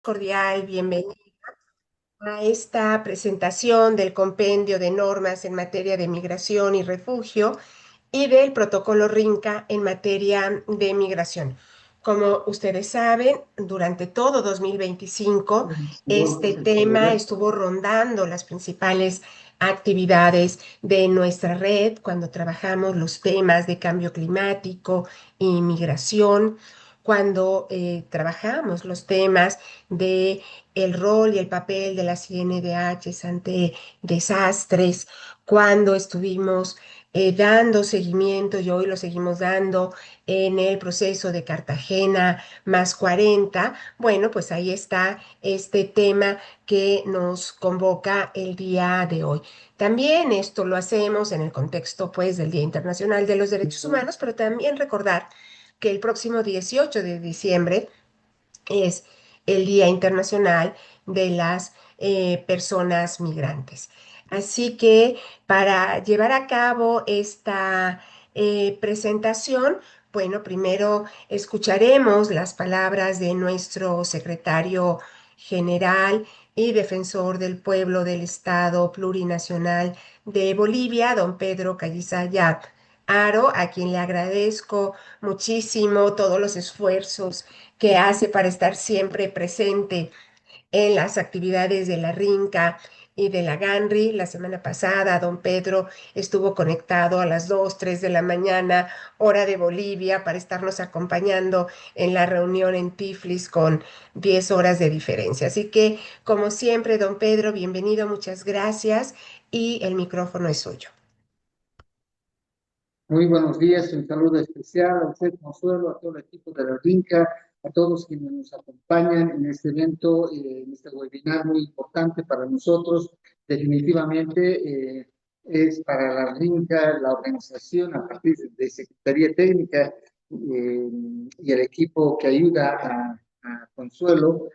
Cordial bienvenida a esta presentación del compendio de normas en materia de migración y refugio y del protocolo RINCA en materia de migración. Como ustedes saben, durante todo 2025, este tema estuvo rondando las principales actividades de nuestra red cuando trabajamos los temas de cambio climático y migración, cuando trabajamos los temas de el rol y el papel de las CNDH ante desastres, cuando estuvimos dando seguimiento y hoy lo seguimos dando en el proceso de Cartagena más 40. Bueno, pues ahí está este tema que nos convoca el día de hoy. También esto lo hacemos en el contexto pues del Día Internacional de los Derechos Humanos, pero también recordar que el próximo 18 de diciembre es el Día Internacional de las Personas Migrantes. Así que para llevar a cabo esta presentación, bueno, primero escucharemos las palabras de nuestro secretario general y defensor del pueblo del Estado Plurinacional de Bolivia, don Pedro Cayizaya Aro, a quien le agradezco muchísimo todos los esfuerzos que hace para estar siempre presente en las actividades de la RINCA y de la GANRI. La semana pasada, don Pedro estuvo conectado a las 2, 3 de la mañana, hora de Bolivia, para estarnos acompañando en la reunión en Tiflis con 10 horas de diferencia. Así que, como siempre, don Pedro, bienvenido, muchas gracias y el micrófono es suyo. Muy buenos días, un saludo especial a usted, Consuelo, a todo el equipo de la RINCA, a todos quienes nos acompañan en este evento, en este webinar muy importante para nosotros. Definitivamente es para la RINCA, la organización a partir de Secretaría Técnica y el equipo que ayuda a Consuelo,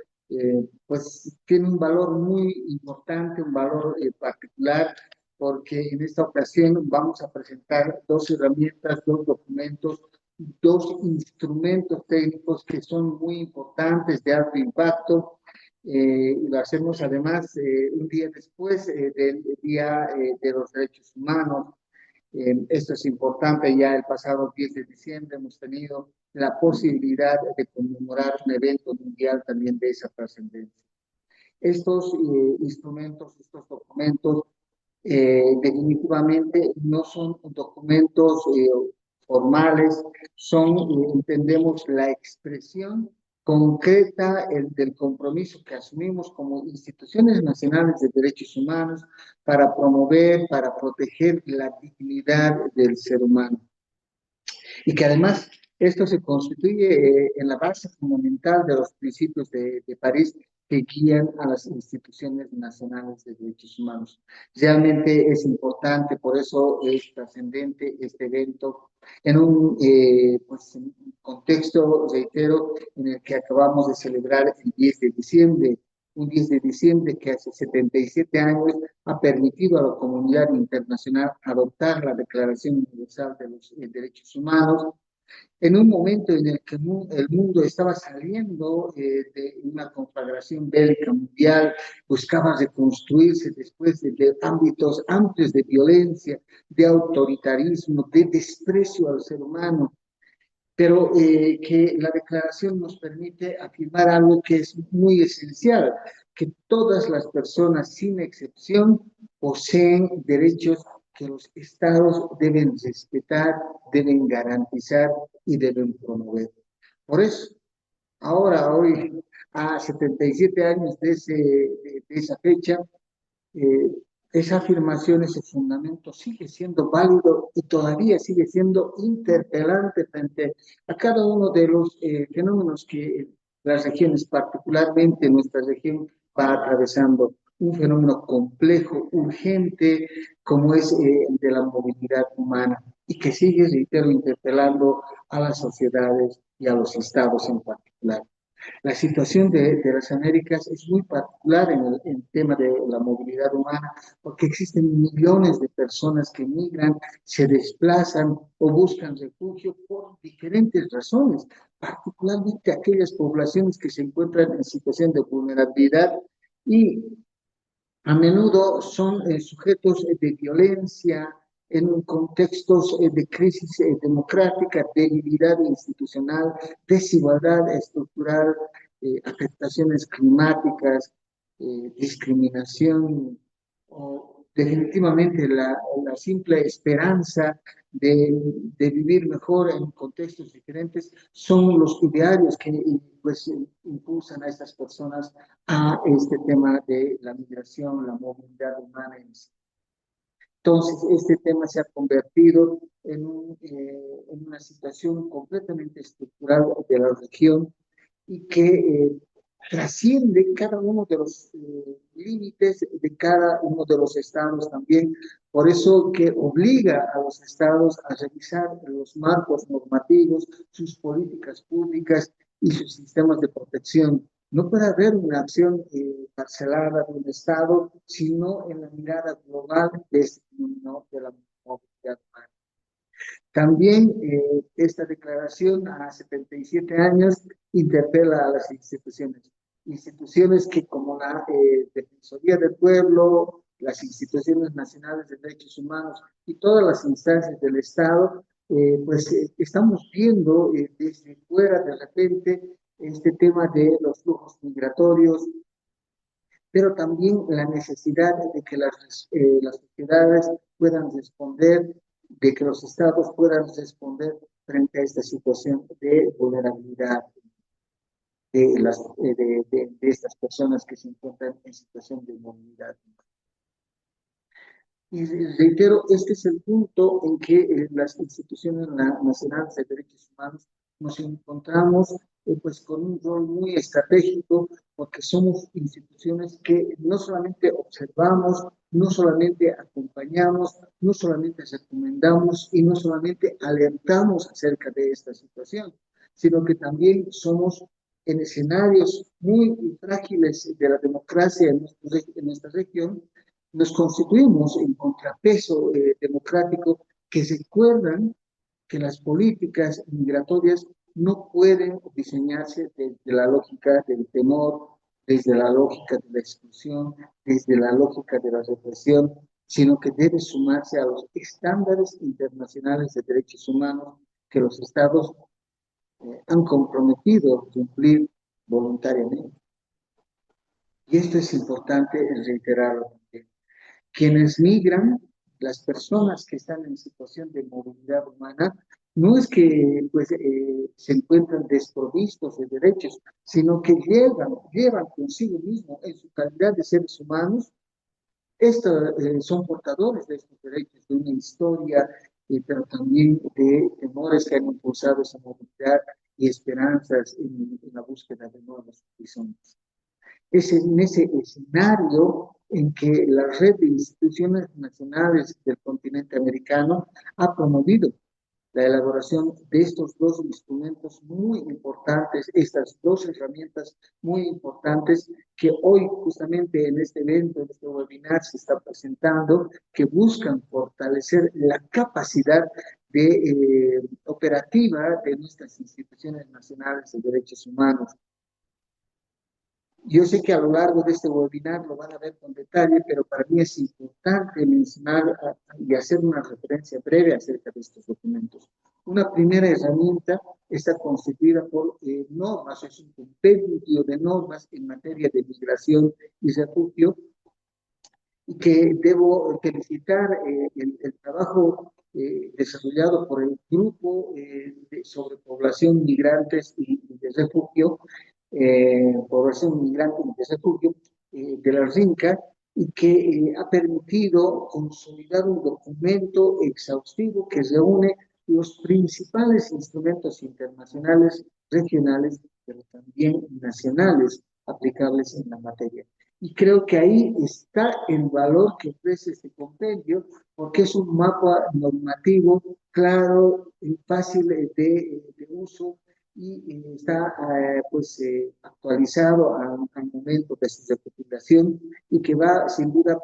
pues tiene un valor muy importante, un valor particular porque en esta ocasión vamos a presentar dos herramientas, dos documentos, dos instrumentos técnicos que son muy importantes, de alto impacto. Y lo hacemos además un día después del Día de los Derechos Humanos. Esto es importante, ya el pasado 10 de diciembre hemos tenido la posibilidad de conmemorar un evento mundial también de esa trascendencia. Estos instrumentos, estos documentos, definitivamente no son documentos formales, son, entendemos, la expresión concreta del compromiso que asumimos como instituciones nacionales de derechos humanos para promover, para proteger la dignidad del ser humano y que además esto se constituye en la base fundamental de los principios de París que guían a las instituciones nacionales de derechos humanos. Realmente es importante, por eso es trascendente este evento en un pues, en un contexto, reitero, en el que acabamos de celebrar el 10 de diciembre, un 10 de diciembre que hace 77 años ha permitido a la comunidad internacional adoptar la Declaración Universal de los Derechos Humanos en un momento en el que el mundo estaba saliendo de una conflagración bélica mundial, buscaba reconstruirse después de ámbitos amplios de violencia, de autoritarismo, de desprecio al ser humano, pero que la declaración nos permite afirmar algo que es muy esencial, que todas las personas, sin excepción, poseen derechos que los estados deben respetar, deben garantizar y deben promover. Por eso, hoy, a 77 años de esa fecha, eh, esa afirmación, ese fundamento sigue siendo válido y todavía sigue siendo interpelante frente a cada uno de los fenómenos que las regiones, particularmente nuestra región, va atravesando. Un fenómeno complejo, urgente, como es el de la movilidad humana y que sigue, reitero, interpelando a las sociedades y a los estados en particular. La situación de las Américas es muy particular en el tema de la movilidad humana, porque existen millones de personas que migran, se desplazan o buscan refugio por diferentes razones, particularmente aquellas poblaciones que se encuentran en situación de vulnerabilidad y a menudo son sujetos de violencia en contextos de crisis democrática, debilidad institucional, desigualdad estructural, afectaciones climáticas, discriminación, o definitivamente la simple esperanza de vivir mejor en contextos diferentes son los idearios que pues, impulsan a estas personas a este tema de la migración, la movilidad humana en sí. Entonces, este tema se ha convertido en una situación completamente estructural de la región y que trasciende cada uno de los límites de cada uno de los estados también. Por eso que obliga a los estados a revisar los marcos normativos, sus políticas públicas y sus sistemas de protección. No puede haber una acción parcelada de un estado, sino en la mirada global de este fenómeno de la movilidad humana. También esta declaración a 77 años interpela a las instituciones, instituciones que como la Defensoría del Pueblo, las instituciones nacionales de derechos humanos y todas las instancias del Estado, pues estamos viendo desde fuera de repente este tema de los flujos migratorios, pero también la necesidad de que las sociedades puedan responder, de que los estados puedan responder frente a esta situación de vulnerabilidad de estas personas que se encuentran en situación de movilidad. Y reitero, este es el punto en que las instituciones nacionales de derechos humanos nos encontramos pues con un rol muy estratégico, porque somos instituciones que no solamente observamos, no solamente acompañamos, no solamente recomendamos y no solamente alertamos acerca de esta situación, sino que también somos en escenarios muy frágiles de la democracia en nuestra región, nos constituimos en contrapeso democrático que recuerdan que las políticas migratorias no pueden diseñarse desde la lógica del temor, desde la lógica de la exclusión, desde la lógica de la represión, sino que debe sumarse a los estándares internacionales de derechos humanos que los estados han comprometido a cumplir voluntariamente. Y esto es importante reiterarlo también. Quienes migran, las personas que están en situación de movilidad humana, no es que pues, se encuentran desprovistos de derechos, sino que llevan consigo mismo en su calidad de seres humanos, son portadores de estos derechos, de una historia, pero también de temores que han impulsado esa movilidad y esperanzas en la búsqueda de nuevos horizontes. Es en ese escenario en que la red de instituciones nacionales del continente americano ha promovido la elaboración de estos dos instrumentos muy importantes, estas dos herramientas muy importantes que hoy justamente en este evento, en este webinar se está presentando, que buscan fortalecer la capacidad operativa de nuestras instituciones nacionales de derechos humanos. Yo sé que a lo largo de este webinar lo van a ver con detalle, pero para mí es importante mencionar y hacer una referencia breve acerca de estos documentos. Una primera herramienta está constituida por normas, es un compendio de normas en materia de migración y refugio, y que debo felicitar el trabajo desarrollado por el grupo sobre población migrantes y de refugio, población migrante y de refugio de la RINCA, y que ha permitido consolidar un documento exhaustivo que reúne los principales instrumentos internacionales, regionales, pero también nacionales aplicables en la materia. Y creo que ahí está el valor que ofrece este compendio, porque es un mapa normativo claro y fácil de uso, y está actualizado al momento de su recopilación y que va sin duda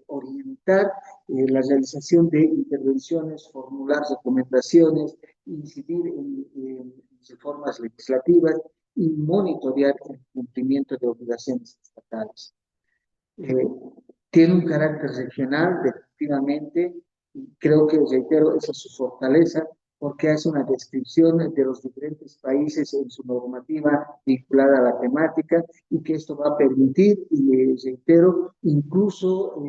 orientar la realización de intervenciones, formular recomendaciones, incidir en reformas legislativas y monitorear el cumplimiento de obligaciones estatales. Eh, Tiene un carácter regional, definitivamente, y creo que, reitero, esa es su fortaleza, porque hace una descripción de los diferentes países en su normativa vinculada a la temática y que esto va a permitir, y reitero, incluso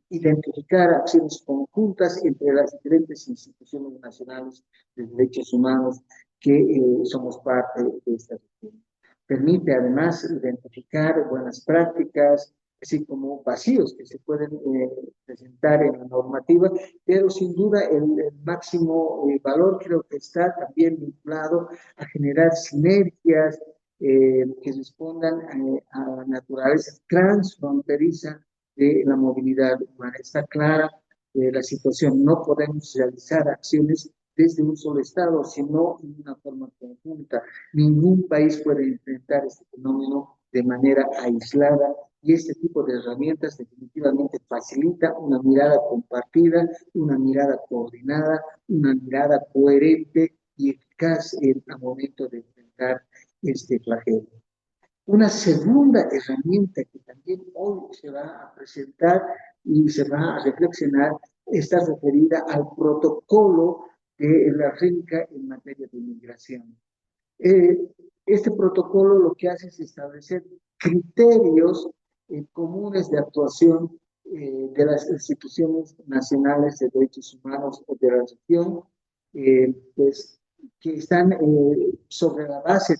identificar acciones conjuntas entre las diferentes instituciones nacionales de derechos humanos que somos parte de esta región. Permite además identificar buenas prácticas, así como vacíos que se pueden presentar en la normativa, pero sin duda el máximo valor creo que está también vinculado a generar sinergias que respondan a la naturaleza transfronteriza de la movilidad humana. Está clara la situación, no podemos realizar acciones desde un solo Estado, sino en una forma conjunta. Ningún país puede enfrentar este fenómeno de manera aislada y este tipo de herramientas definitivamente facilita una mirada compartida, una mirada coordinada, una mirada coherente y eficaz en el momento de enfrentar este flagelo. Una segunda herramienta que también hoy se va a presentar y se va a reflexionar está referida al protocolo de la RINCA en materia de inmigración. Eh, este protocolo lo que hace es establecer criterios comunes de actuación de las instituciones nacionales de derechos humanos de la región, pues, que están sobre la base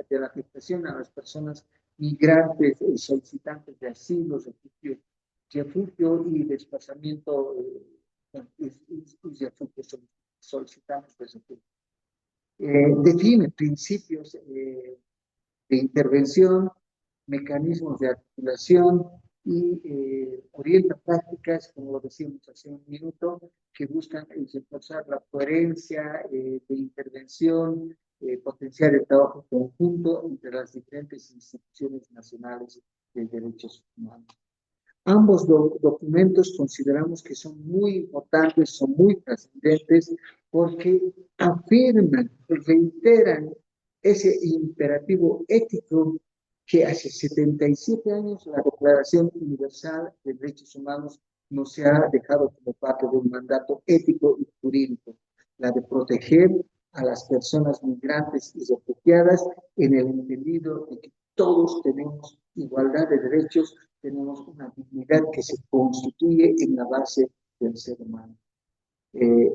de la afectación a las personas migrantes, solicitantes de asilo, refugio y desplazamiento, y refugio, solicitantes de refugio. Define principios de intervención, mecanismos de articulación y orienta prácticas, como lo decíamos hace un minuto, que buscan reforzar la coherencia de intervención, potenciar el trabajo conjunto entre las diferentes instituciones nacionales de derechos humanos. Ambos documentos consideramos que son muy importantes, son muy trascendentes, porque afirman, reiteran ese imperativo ético que hace 77 años la Declaración Universal de Derechos Humanos nos ha dejado como parte de un mandato ético y jurídico, la de proteger a las personas migrantes y refugiadas en el entendido de que todos tenemos igualdad de derechos, tenemos una dignidad que se constituye en la base del ser humano.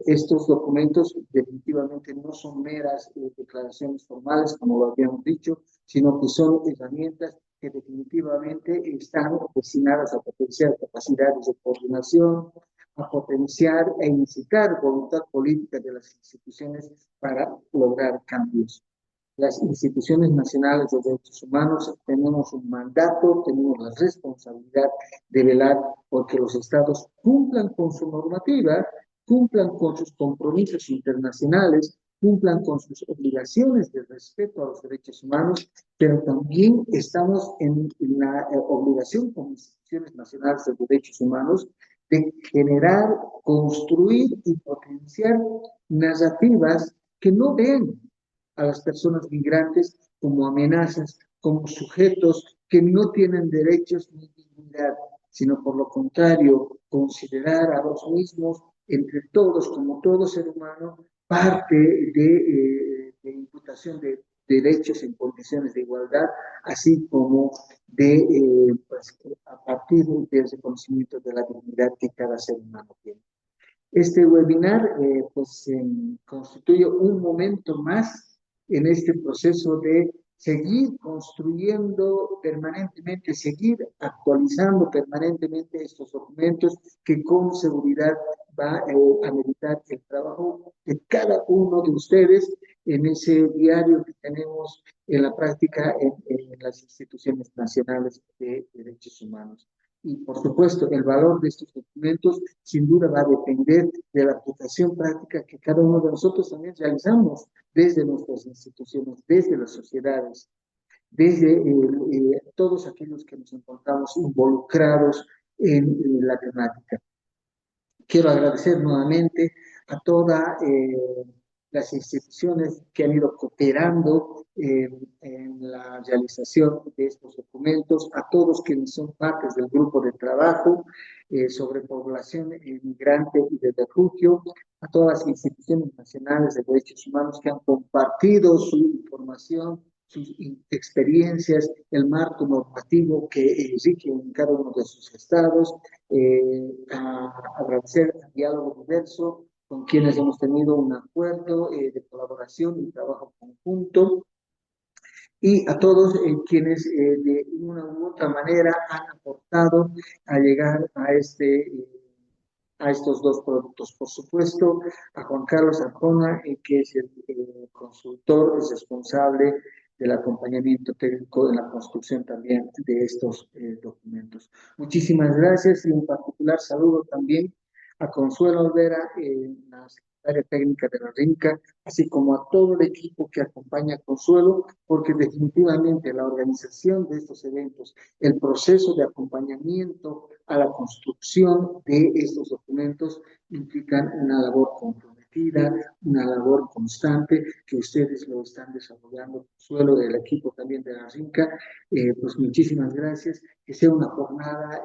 Estos documentos definitivamente no son meras declaraciones formales, como lo habíamos dicho, sino que son herramientas que definitivamente están destinadas a potenciar capacidades de coordinación, a potenciar e incitar voluntad política de las instituciones para lograr cambios. Las instituciones nacionales de derechos humanos tenemos un mandato, tenemos la responsabilidad de velar porque los estados cumplan con su normativa, cumplan con sus compromisos internacionales, cumplan con sus obligaciones de respeto a los derechos humanos, pero también estamos en la obligación como instituciones nacionales de derechos humanos de generar, construir y potenciar narrativas que no ven a las personas migrantes como amenazas, como sujetos que no tienen derechos ni dignidad, sino por lo contrario, considerar a los mismos, entre todos, como todo ser humano, parte de imputación de derechos en condiciones de igualdad, así como pues, a partir del reconocimiento de la dignidad que cada ser humano tiene. Este webinar constituye un momento más en este proceso de seguir construyendo permanentemente, seguir actualizando permanentemente estos documentos que con seguridad va a meditar el trabajo de cada uno de ustedes en ese diario que tenemos en la práctica en las instituciones nacionales de derechos humanos. Y por supuesto, el valor de estos documentos sin duda va a depender de la aplicación práctica que cada uno de nosotros también realizamos desde nuestras instituciones, desde las sociedades, desde todos aquellos que nos encontramos involucrados en la temática. Quiero agradecer nuevamente a todas las instituciones que han ido cooperando en la realización de estos documentos, a todos quienes son partes del grupo de trabajo sobre población migrante y de refugio, a todas las instituciones nacionales de derechos humanos que han compartido su información, sus experiencias, el marco normativo que rige en cada uno de sus estados, a agradecer al Diálogo Diverso, con quienes hemos tenido un acuerdo de colaboración y trabajo conjunto, y a todos quienes de una u otra manera han aportado a llegar a estos dos productos. Por supuesto, a Juan Carlos Arjona, que es el consultor, es responsable del acompañamiento técnico de la construcción también de estos documentos. Muchísimas gracias y un particular saludo también a Consuelo Olvera, la secretaria técnica de la RINCA, así como a todo el equipo que acompaña a Consuelo, porque definitivamente la organización de estos eventos, el proceso de acompañamiento a la construcción de estos documentos implican una labor comprometida, una labor constante que ustedes lo están desarrollando, Consuelo, del equipo también de la RINCA. Pues muchísimas gracias, que sea una jornada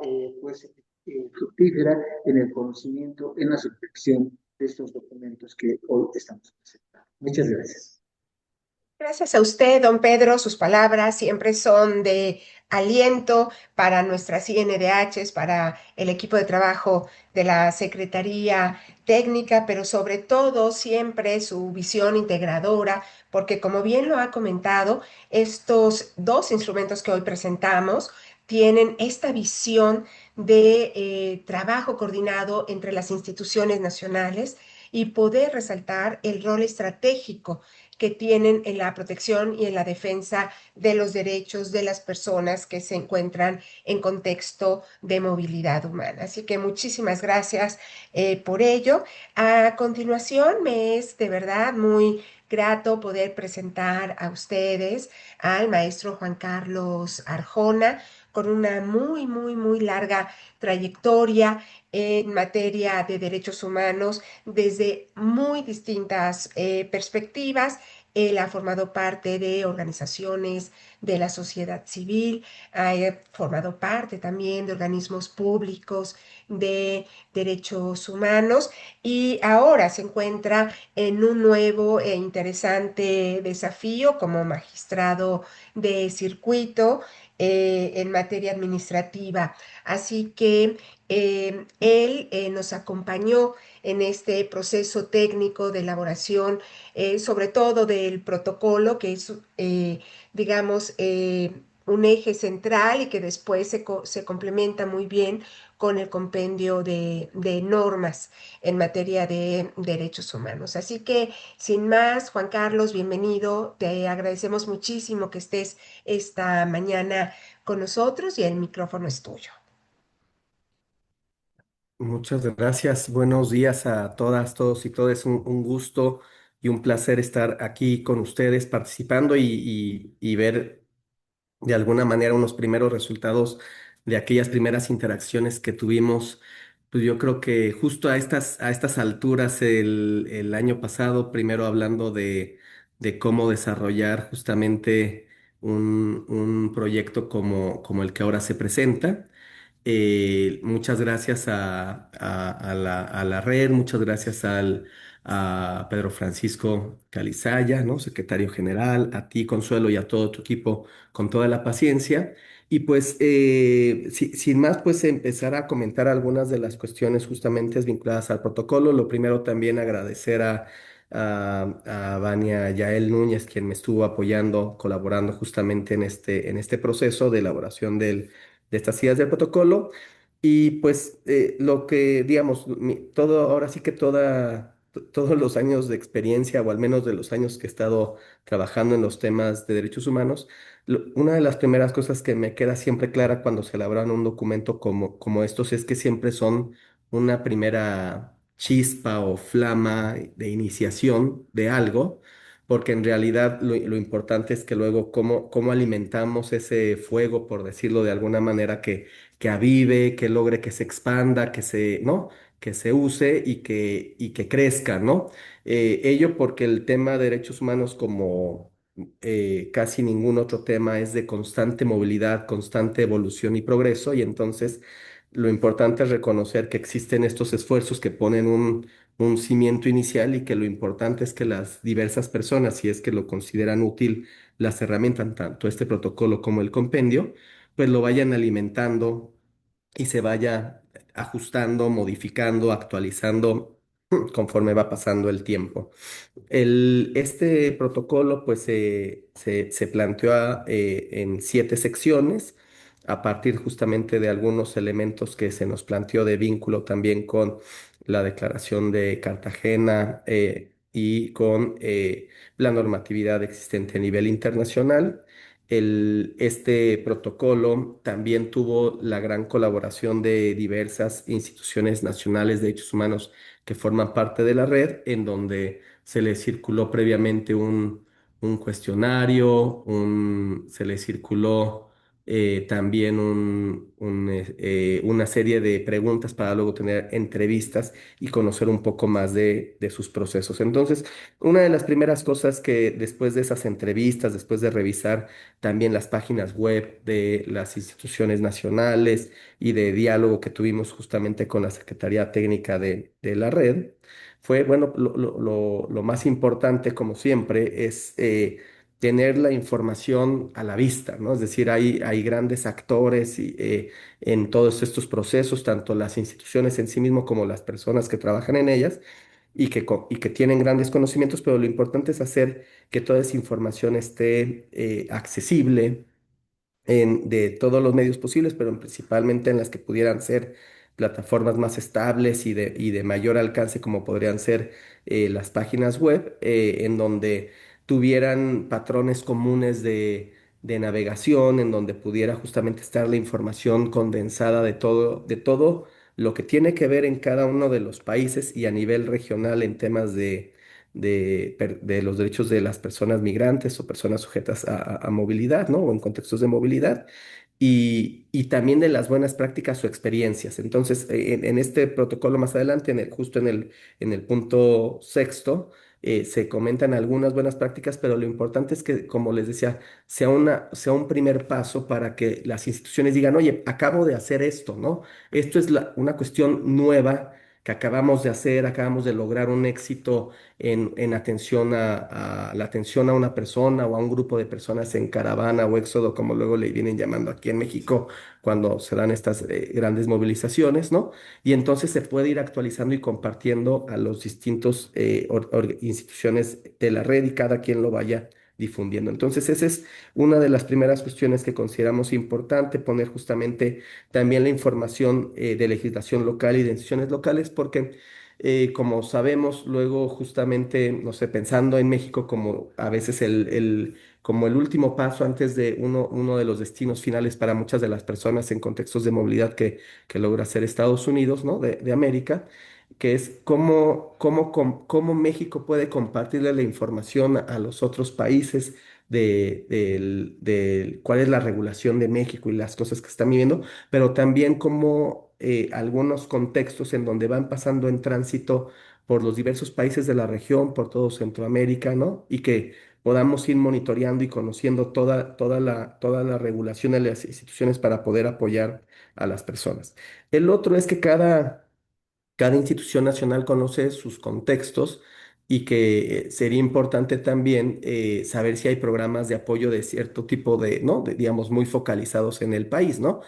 fructífera en el conocimiento, en la reflexión de estos documentos que hoy estamos presentando. Muchas gracias. Gracias a usted, don Pedro. Sus palabras siempre son de aliento para nuestras INDHs, para el equipo de trabajo de la Secretaría Técnica, pero sobre todo siempre su visión integradora, porque como bien lo ha comentado, estos dos instrumentos que hoy presentamos tienen esta visión de trabajo coordinado entre las instituciones nacionales y poder resaltar el rol estratégico que tienen en la protección y en la defensa de los derechos de las personas que se encuentran en contexto de movilidad humana. Así que muchísimas gracias por ello. A continuación, me es de verdad muy grato poder presentar a ustedes al maestro Juan Carlos Arjona, con una muy larga trayectoria en materia de derechos humanos desde muy distintas perspectivas. Él ha formado parte de organizaciones de la sociedad civil, ha formado parte también de organismos públicos de derechos humanos y ahora se encuentra en un nuevo e interesante desafío como magistrado de circuito en materia administrativa. Así que él nos acompañó en este proceso técnico de elaboración, sobre todo del protocolo, que es, digamos, un eje central y que después se complementa muy bien con el compendio de normas en materia de derechos humanos. Así que, sin más, Juan Carlos, bienvenido. Te agradecemos muchísimo que estés esta mañana con nosotros y el micrófono es tuyo. Muchas gracias. Buenos días a todas, todos y todas. Un gusto y un placer estar aquí con ustedes participando y ver de alguna manera unos primeros resultados de aquellas primeras interacciones que tuvimos. Pues yo creo que justo a estas alturas el año pasado, primero hablando de cómo desarrollar justamente un proyecto como el que ahora se presenta. Muchas gracias a la red, muchas gracias a Pedro Francisco Calizaya, ¿no? Secretario general, a ti, Consuelo, y a todo tu equipo con toda la paciencia. Y pues, sin más, pues empezar a comentar algunas de las cuestiones justamente vinculadas al protocolo. Lo primero también agradecer a Vania Yael Núñez, quien me estuvo apoyando, colaborando justamente en este proceso de elaboración de estas ideas del protocolo. Y pues lo que, digamos, todo, ahora sí que todos los años de experiencia, o al menos de los años que he estado trabajando en los temas de derechos humanos, Una de las primeras cosas que me queda siempre clara cuando se elaboran un documento como estos es que siempre son una primera chispa o flama de iniciación de algo, porque en realidad lo importante es que luego cómo alimentamos ese fuego, por decirlo de alguna manera, que avive, que logre que se expanda, ¿no? Que se use y que crezca, ¿no? Ello porque el tema de derechos humanos como casi ningún otro tema es de constante movilidad, constante evolución y progreso, y entonces lo importante es reconocer que existen estos esfuerzos que ponen un cimiento inicial y que lo importante es que las diversas personas, si es que lo consideran útil, las herramientas, tanto este protocolo como el compendio, pues lo vayan alimentando y se vaya ajustando, modificando, actualizando conforme va pasando el tiempo. Este protocolo pues se planteó en 7 secciones a partir justamente de algunos elementos que se nos planteó de vínculo también con la Declaración de Cartagena y con la normatividad existente a nivel internacional. Este protocolo también tuvo la gran colaboración de diversas instituciones nacionales de derechos humanos que forman parte de la red, en donde se le circuló previamente un cuestionario, se le circuló también una serie de preguntas para luego tener entrevistas y conocer un poco más de sus procesos. Entonces, una de las primeras cosas que después de esas entrevistas, después de revisar también las páginas web de las instituciones nacionales y de diálogo que tuvimos justamente con la Secretaría Técnica de la red, fue, bueno, lo más importante, como siempre, es tener la información a la vista, ¿no? Es decir, hay grandes actores en todos estos procesos, tanto las instituciones en sí mismo como las personas que trabajan en ellas y que tienen grandes conocimientos, pero lo importante es hacer que toda esa información esté accesible de todos los medios posibles, pero principalmente en las que pudieran ser plataformas más estables y de mayor alcance, como podrían ser las páginas web, en donde tuvieran patrones comunes de navegación, en donde pudiera justamente estar la información condensada de todo lo que tiene que ver en cada uno de los países y a nivel regional en temas de los derechos de las personas migrantes o personas sujetas a movilidad, ¿no? O en contextos de movilidad. Y también de las buenas prácticas o experiencias. Entonces, en este protocolo más adelante, justo en el punto sexto, se comentan algunas buenas prácticas, pero lo importante es que, como les decía, sea un primer paso para que las instituciones digan, oye, acabo de hacer esto, ¿no? Esto es una cuestión nueva que acabamos de hacer, acabamos de lograr un éxito en atención a la atención a una persona o a un grupo de personas en caravana o éxodo, como luego le vienen llamando aquí en México cuando se dan estas grandes movilizaciones, ¿no? Y entonces se puede ir actualizando y compartiendo a los distintos instituciones de la red y cada quien lo vaya difundiendo. Entonces, esa es una de las primeras cuestiones que consideramos importante, poner justamente también la información de legislación local y de instituciones locales, porque como sabemos, luego justamente, no sé, pensando en México como a veces como el último paso antes de uno de los destinos finales para muchas de las personas en contextos de movilidad que logra ser Estados Unidos, ¿no? De América, que es cómo México puede compartirle la información a los otros países de cuál es la regulación de México y las cosas que están viviendo, pero también como algunos contextos en donde van pasando en tránsito por los diversos países de la región, por todo Centroamérica, ¿no? Y que podamos ir monitoreando y conociendo toda la regulación de las instituciones para poder apoyar a las personas. El otro es que cada institución nacional conoce sus contextos y que sería importante también saber si hay programas de apoyo de cierto tipo ¿no? Digamos, muy focalizados en el país, ¿no?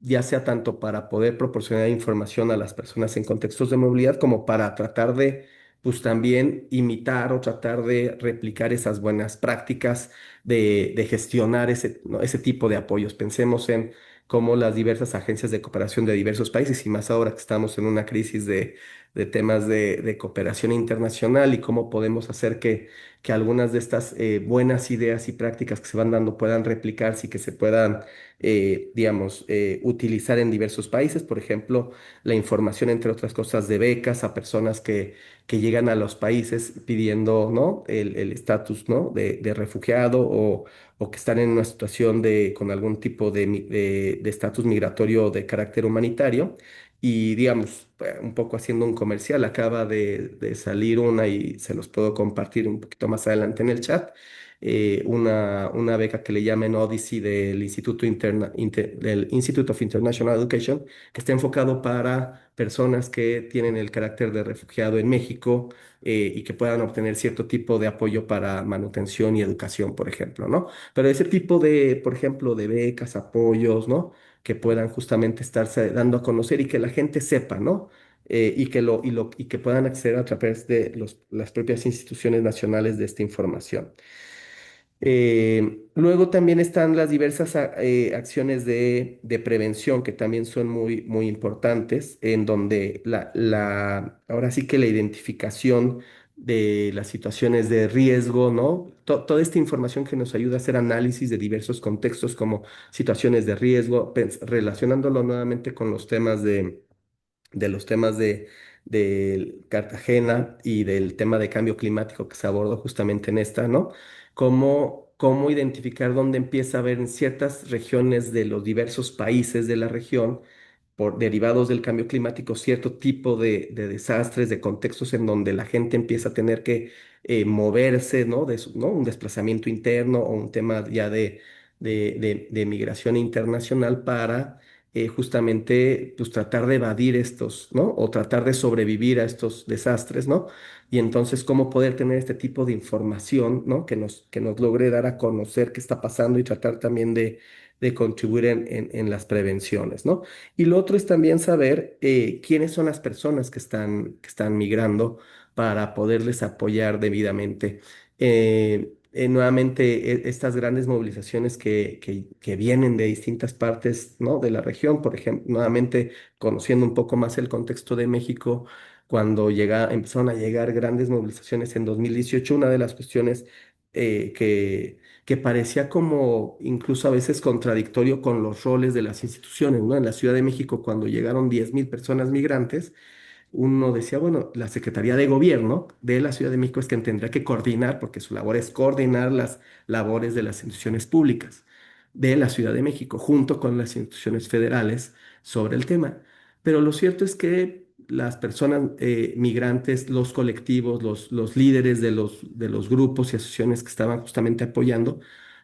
Ya sea tanto para poder proporcionar información a las personas en contextos de movilidad como para tratar de, pues también imitar o tratar de replicar esas buenas prácticas de gestionar ¿no? ese tipo de apoyos. Pensemos en cómo las diversas agencias de cooperación de diversos países, y más ahora que estamos en una crisis de temas de cooperación internacional y cómo podemos hacer que algunas de estas buenas ideas y prácticas que se van dando puedan replicarse y que se puedan, digamos, utilizar en diversos países. Por ejemplo, la información, entre otras cosas, de becas a personas que llegan a los países pidiendo, ¿no? El estatus, ¿no? De refugiado o que están en una situación con algún tipo de estatus migratorio de carácter humanitario. Y digamos, un poco haciendo un comercial, acaba de salir una y se los puedo compartir un poquito más adelante en el chat. Una beca que le llaman Odyssey del Institute of International Education, que está enfocado para personas que tienen el carácter de refugiado en México, y que puedan obtener cierto tipo de apoyo para manutención y educación, por ejemplo, ¿no? Pero ese tipo de, por ejemplo, de becas, apoyos, ¿no? Que puedan justamente estarse dando a conocer y que la gente sepa, ¿no? Y que puedan acceder a través de las propias instituciones nacionales de esta información. Luego también están las diversas acciones de prevención que también son muy, muy importantes, en donde ahora sí que la identificación de las situaciones de riesgo, ¿no? Toda esta información que nos ayuda a hacer análisis de diversos contextos como situaciones de riesgo, relacionándolo nuevamente con los temas de Cartagena y del tema de cambio climático que se abordó justamente en esta, ¿no? Cómo identificar dónde empieza a haber en ciertas regiones de los diversos países de la región, derivados del cambio climático, cierto tipo de desastres, de contextos en donde la gente empieza a tener que moverse, ¿no? ¿No? Un desplazamiento interno o un tema ya de migración internacional para justamente pues tratar de evadir estos, ¿no? O tratar de sobrevivir a estos desastres, ¿no? Y entonces cómo poder tener este tipo de información, ¿no? Que nos logre dar a conocer qué está pasando y tratar también de contribuir en las prevenciones, ¿no? Y lo otro es también saber quiénes son las personas que están migrando para poderles apoyar debidamente. Nuevamente, estas grandes movilizaciones que vienen de distintas partes, ¿no? De la región, por ejemplo, nuevamente conociendo un poco más el contexto de México, cuando empezaron a llegar grandes movilizaciones en 2018, una de las cuestiones que parecía como incluso a veces contradictorio con los roles de las instituciones, ¿no? En la Ciudad de México, cuando llegaron 10.000 personas migrantes, uno decía, bueno, la Secretaría de Gobierno de la Ciudad de México es quien tendrá que coordinar, porque su labor es coordinar las labores de las instituciones públicas de la Ciudad de México, junto con las instituciones federales sobre el tema. Pero lo cierto es que las personas migrantes, los colectivos, los líderes de los grupos y asociaciones que estaban justamente apoyando,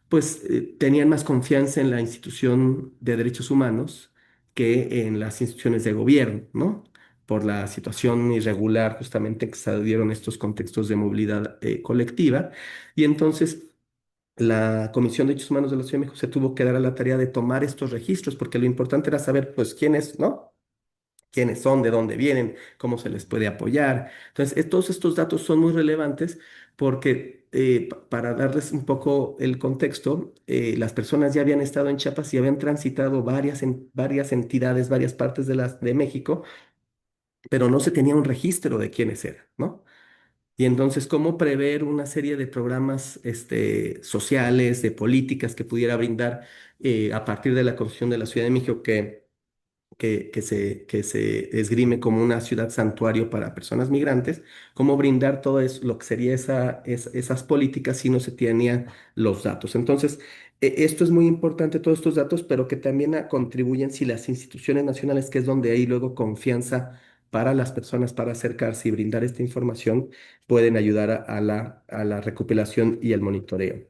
pues tenían más confianza en la institución de derechos humanos que en las instituciones de gobierno, ¿no? Por la situación irregular justamente que se dieron estos contextos de movilidad colectiva. Y entonces la Comisión de Derechos Humanos de la Ciudad de México se tuvo que dar a la tarea de tomar estos registros, porque lo importante era saber, pues, quiénes, ¿no? Quiénes son, de dónde vienen, cómo se les puede apoyar. Entonces, todos estos datos son muy relevantes porque, para darles un poco el contexto, las personas ya habían estado en Chiapas y habían transitado varias entidades, varias partes de México, pero no se tenía un registro de quiénes eran, ¿no? Y entonces, ¿cómo prever una serie de programas sociales, de políticas que pudiera brindar a partir de la Constitución de la Ciudad de México que se esgrime como una ciudad santuario para personas migrantes? ¿Cómo brindar todo eso, lo que sería esas políticas si no se tenían los datos? Entonces, esto es muy importante, todos estos datos, pero que también contribuyen si las instituciones nacionales, que es donde hay luego confianza para las personas para acercarse y brindar esta información, pueden ayudar a la recopilación y el monitoreo.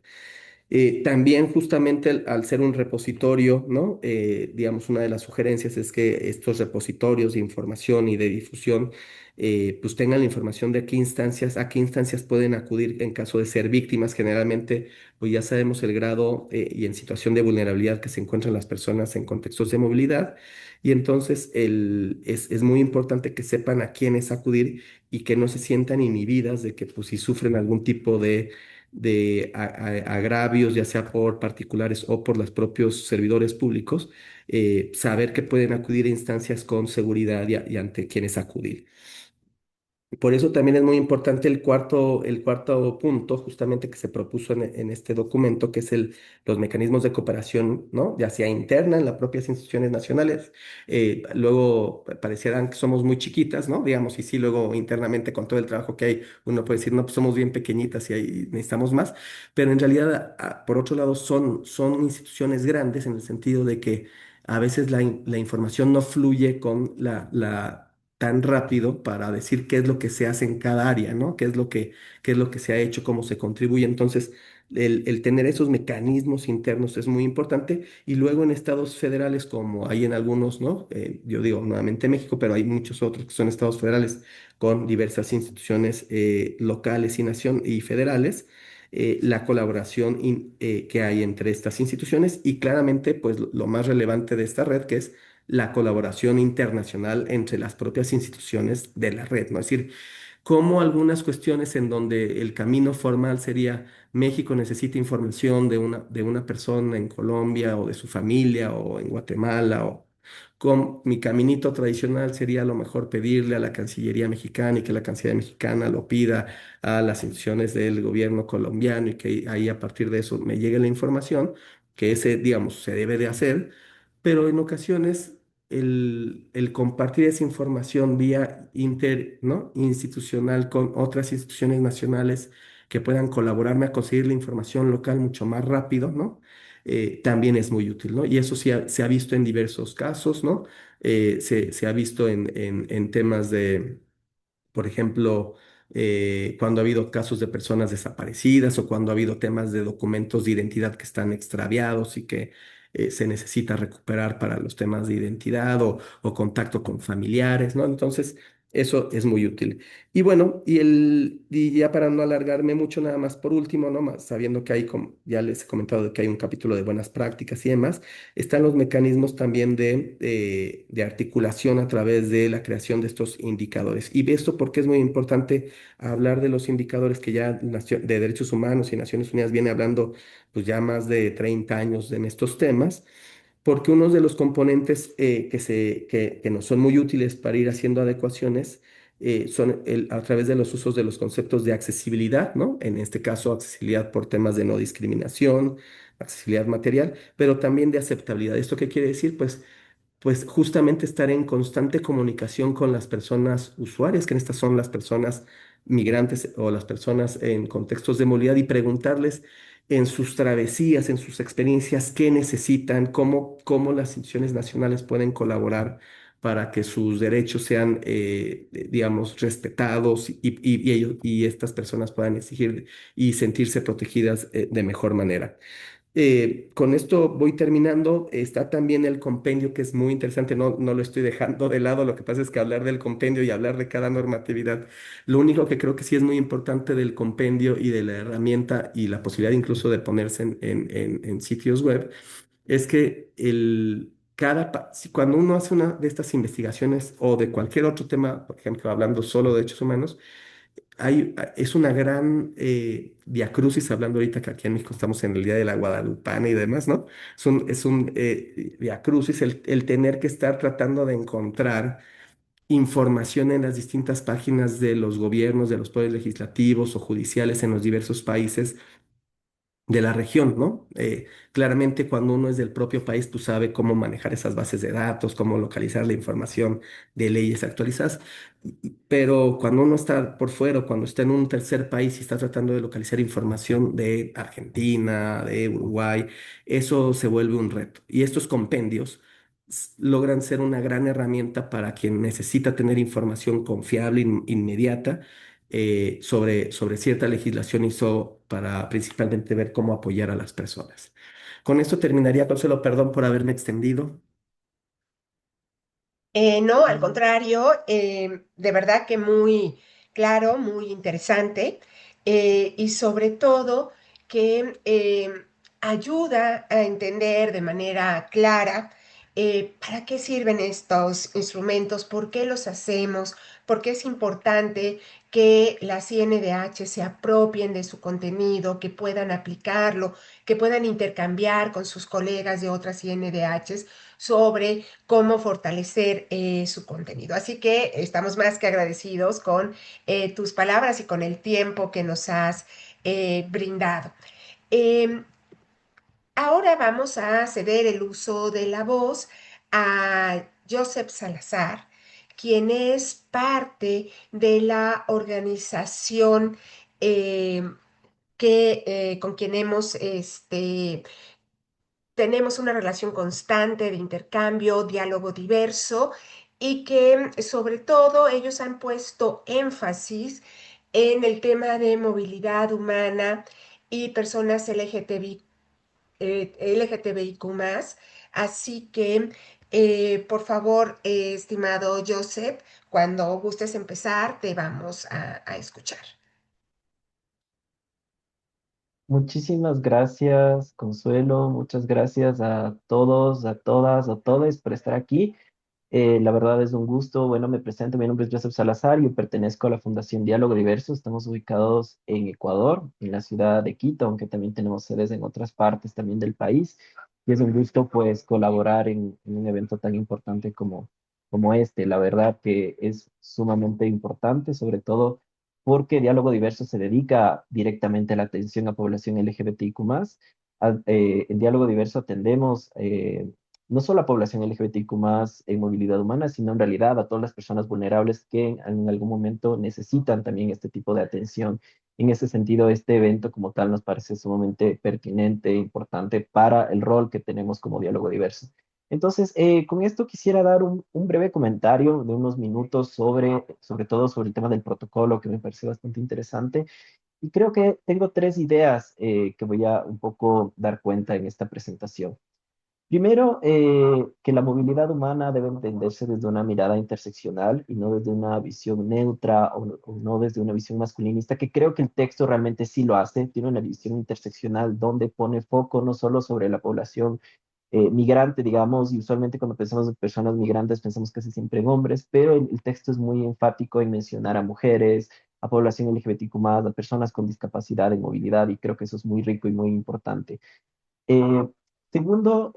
También justamente al ser un repositorio, ¿no? Digamos, una de las sugerencias es que estos repositorios de información y de difusión, pues tengan la información de a qué instancias pueden acudir en caso de ser víctimas. Generalmente, pues ya sabemos el grado y en situación de vulnerabilidad que se encuentran las personas en contextos de movilidad. Y entonces es muy importante que sepan a quiénes acudir y que no se sientan inhibidas de que, pues, si sufren algún tipo de agravios, ya sea por particulares o por los propios servidores públicos, saber que pueden acudir a instancias con seguridad y ante quienes acudir. Por eso también es muy importante el cuarto punto, justamente que se propuso en este documento, que es los mecanismos de cooperación, ¿no? Ya sea interna en las propias instituciones nacionales. Luego parecieran que somos muy chiquitas, ¿no? Digamos, y sí, luego internamente con todo el trabajo que hay, uno puede decir, no, pues somos bien pequeñitas y ahí necesitamos más, pero en realidad, por otro lado, son instituciones grandes en el sentido de que a veces la información no fluye con la tan rápido para decir qué es lo que se hace en cada área, ¿no? Qué es lo que se ha hecho, cómo se contribuye. Entonces, el tener esos mecanismos internos es muy importante. Y luego en estados federales, como hay en algunos, ¿no? Yo digo nuevamente México, pero hay muchos otros que son estados federales con diversas instituciones locales y federales. La colaboración que hay entre estas instituciones y claramente, pues lo más relevante de esta red, que es la colaboración internacional entre las propias instituciones de la red, ¿no? Es decir, cómo algunas cuestiones en donde el camino formal sería México necesita información de una persona en Colombia o de su familia o en Guatemala o con mi caminito tradicional sería a lo mejor pedirle a la Cancillería mexicana y que la Cancillería mexicana lo pida a las instituciones del gobierno colombiano y que ahí a partir de eso me llegue la información, que ese, digamos, se debe de hacer, pero en ocasiones el compartir esa información vía ¿no? institucional con otras instituciones nacionales que puedan colaborarme a conseguir la información local mucho más rápido, ¿no? También es muy útil, ¿no? Y eso se ha visto en diversos casos, ¿no? Se ha visto en temas de por ejemplo, cuando ha habido casos de personas desaparecidas o cuando ha habido temas de documentos de identidad que están extraviados y que se necesita recuperar para los temas de identidad o contacto con familiares, ¿no? Entonces, eso es muy útil. Y bueno, y ya para no alargarme mucho, nada más por último, ¿no? Más sabiendo que hay, como ya les he comentado, que hay un capítulo de buenas prácticas y demás, están los mecanismos también de articulación a través de la creación de estos indicadores. Y esto porque es muy importante hablar de los indicadores que ya de Derechos Humanos y Naciones Unidas viene hablando pues ya más de 30 años en estos temas, porque uno de los componentes que nos son muy útiles para ir haciendo adecuaciones son a través de los usos de los conceptos de accesibilidad, ¿no? En este caso, accesibilidad por temas de no discriminación, accesibilidad material, pero también de aceptabilidad. ¿Esto qué quiere decir? Pues justamente estar en constante comunicación con las personas usuarias, que en estas son las personas migrantes o las personas en contextos de movilidad y preguntarles en sus travesías, en sus experiencias, qué necesitan, cómo las instituciones nacionales pueden colaborar para que sus derechos sean, digamos, respetados y estas personas puedan exigir y sentirse protegidas, de mejor manera. Con esto voy terminando. Está también el compendio, que es muy interesante. No lo estoy dejando de lado. Lo que pasa es que hablar del compendio y hablar de cada normatividad, lo único que creo que sí es muy importante del compendio y de la herramienta y la posibilidad incluso de ponerse en sitios web, es que cuando uno hace una de estas investigaciones o de cualquier otro tema, por ejemplo, hablando solo de derechos humanos, es una gran viacrucis, hablando ahorita que aquí en México estamos en el Día de la Guadalupana y demás, ¿no? Es un viacrucis el tener que estar tratando de encontrar información en las distintas páginas de los gobiernos, de los poderes legislativos o judiciales en los diversos países de la región, ¿no? Claramente cuando uno es del propio país, tú sabes cómo manejar esas bases de datos, cómo localizar la información de leyes actualizadas, pero cuando uno está por fuera, o cuando está en un tercer país y está tratando de localizar información de Argentina, de Uruguay, eso se vuelve un reto. Y estos compendios logran ser una gran herramienta para quien necesita tener información confiable, inmediata sobre cierta legislación hizo para principalmente ver cómo apoyar a las personas. Con esto terminaría, Consuelo, perdón por haberme extendido. No, al contrario, de verdad que muy claro, muy interesante y sobre todo que ayuda a entender de manera clara para qué sirven estos instrumentos, por qué los hacemos, por qué es importante que las CNDH se apropien de su contenido, que puedan aplicarlo, que puedan intercambiar con sus colegas de otras CNDHs, sobre cómo fortalecer su contenido. Así que estamos más que agradecidos con tus palabras y con el tiempo que nos has brindado. Em, Ahora vamos a ceder el uso de la voz a Joseph Salazar, quien es parte de la organización con quien tenemos una relación constante de intercambio, diálogo diverso y que sobre todo ellos han puesto énfasis en el tema de movilidad humana y personas LGTBIQ+. Así que, por favor, estimado Joseph, cuando gustes empezar, te vamos a escuchar. Muchísimas gracias, Consuelo. Muchas gracias a todos, a todas, a todos por estar aquí. La verdad es un gusto. Bueno, me presento. Mi nombre es Joseph Salazar. Yo pertenezco a la Fundación Diálogo Diverso. Estamos ubicados en Ecuador, en la ciudad de Quito, aunque también tenemos sedes en otras partes también del país. Y es un gusto, pues, colaborar en un evento tan importante como este. La verdad que es sumamente importante, sobre todo porque Diálogo Diverso se dedica directamente a la atención a población LGBTIQ+. En Diálogo Diverso atendemos no solo a población LGBTIQ+, en movilidad humana, sino en realidad a todas las personas vulnerables que en algún momento necesitan también este tipo de atención. En ese sentido, este evento como tal nos parece sumamente pertinente e importante para el rol que tenemos como Diálogo Diverso. Entonces, con esto quisiera dar un breve comentario de unos minutos sobre todo sobre el tema del protocolo, que me parece bastante interesante. Y creo que tengo tres ideas que voy a un poco dar cuenta en esta presentación. Primero, que la movilidad humana debe entenderse desde una mirada interseccional y no desde una visión neutra o no desde una visión masculinista, que creo que el texto realmente sí lo hace. Tiene una visión interseccional donde pone foco no solo sobre la población migrante, digamos, y usualmente cuando pensamos en personas migrantes pensamos casi siempre en hombres, pero el texto es muy enfático en mencionar a mujeres, a población LGBTQ+, a personas con discapacidad de movilidad, y creo que eso es muy rico y muy importante. Eh, Segundo,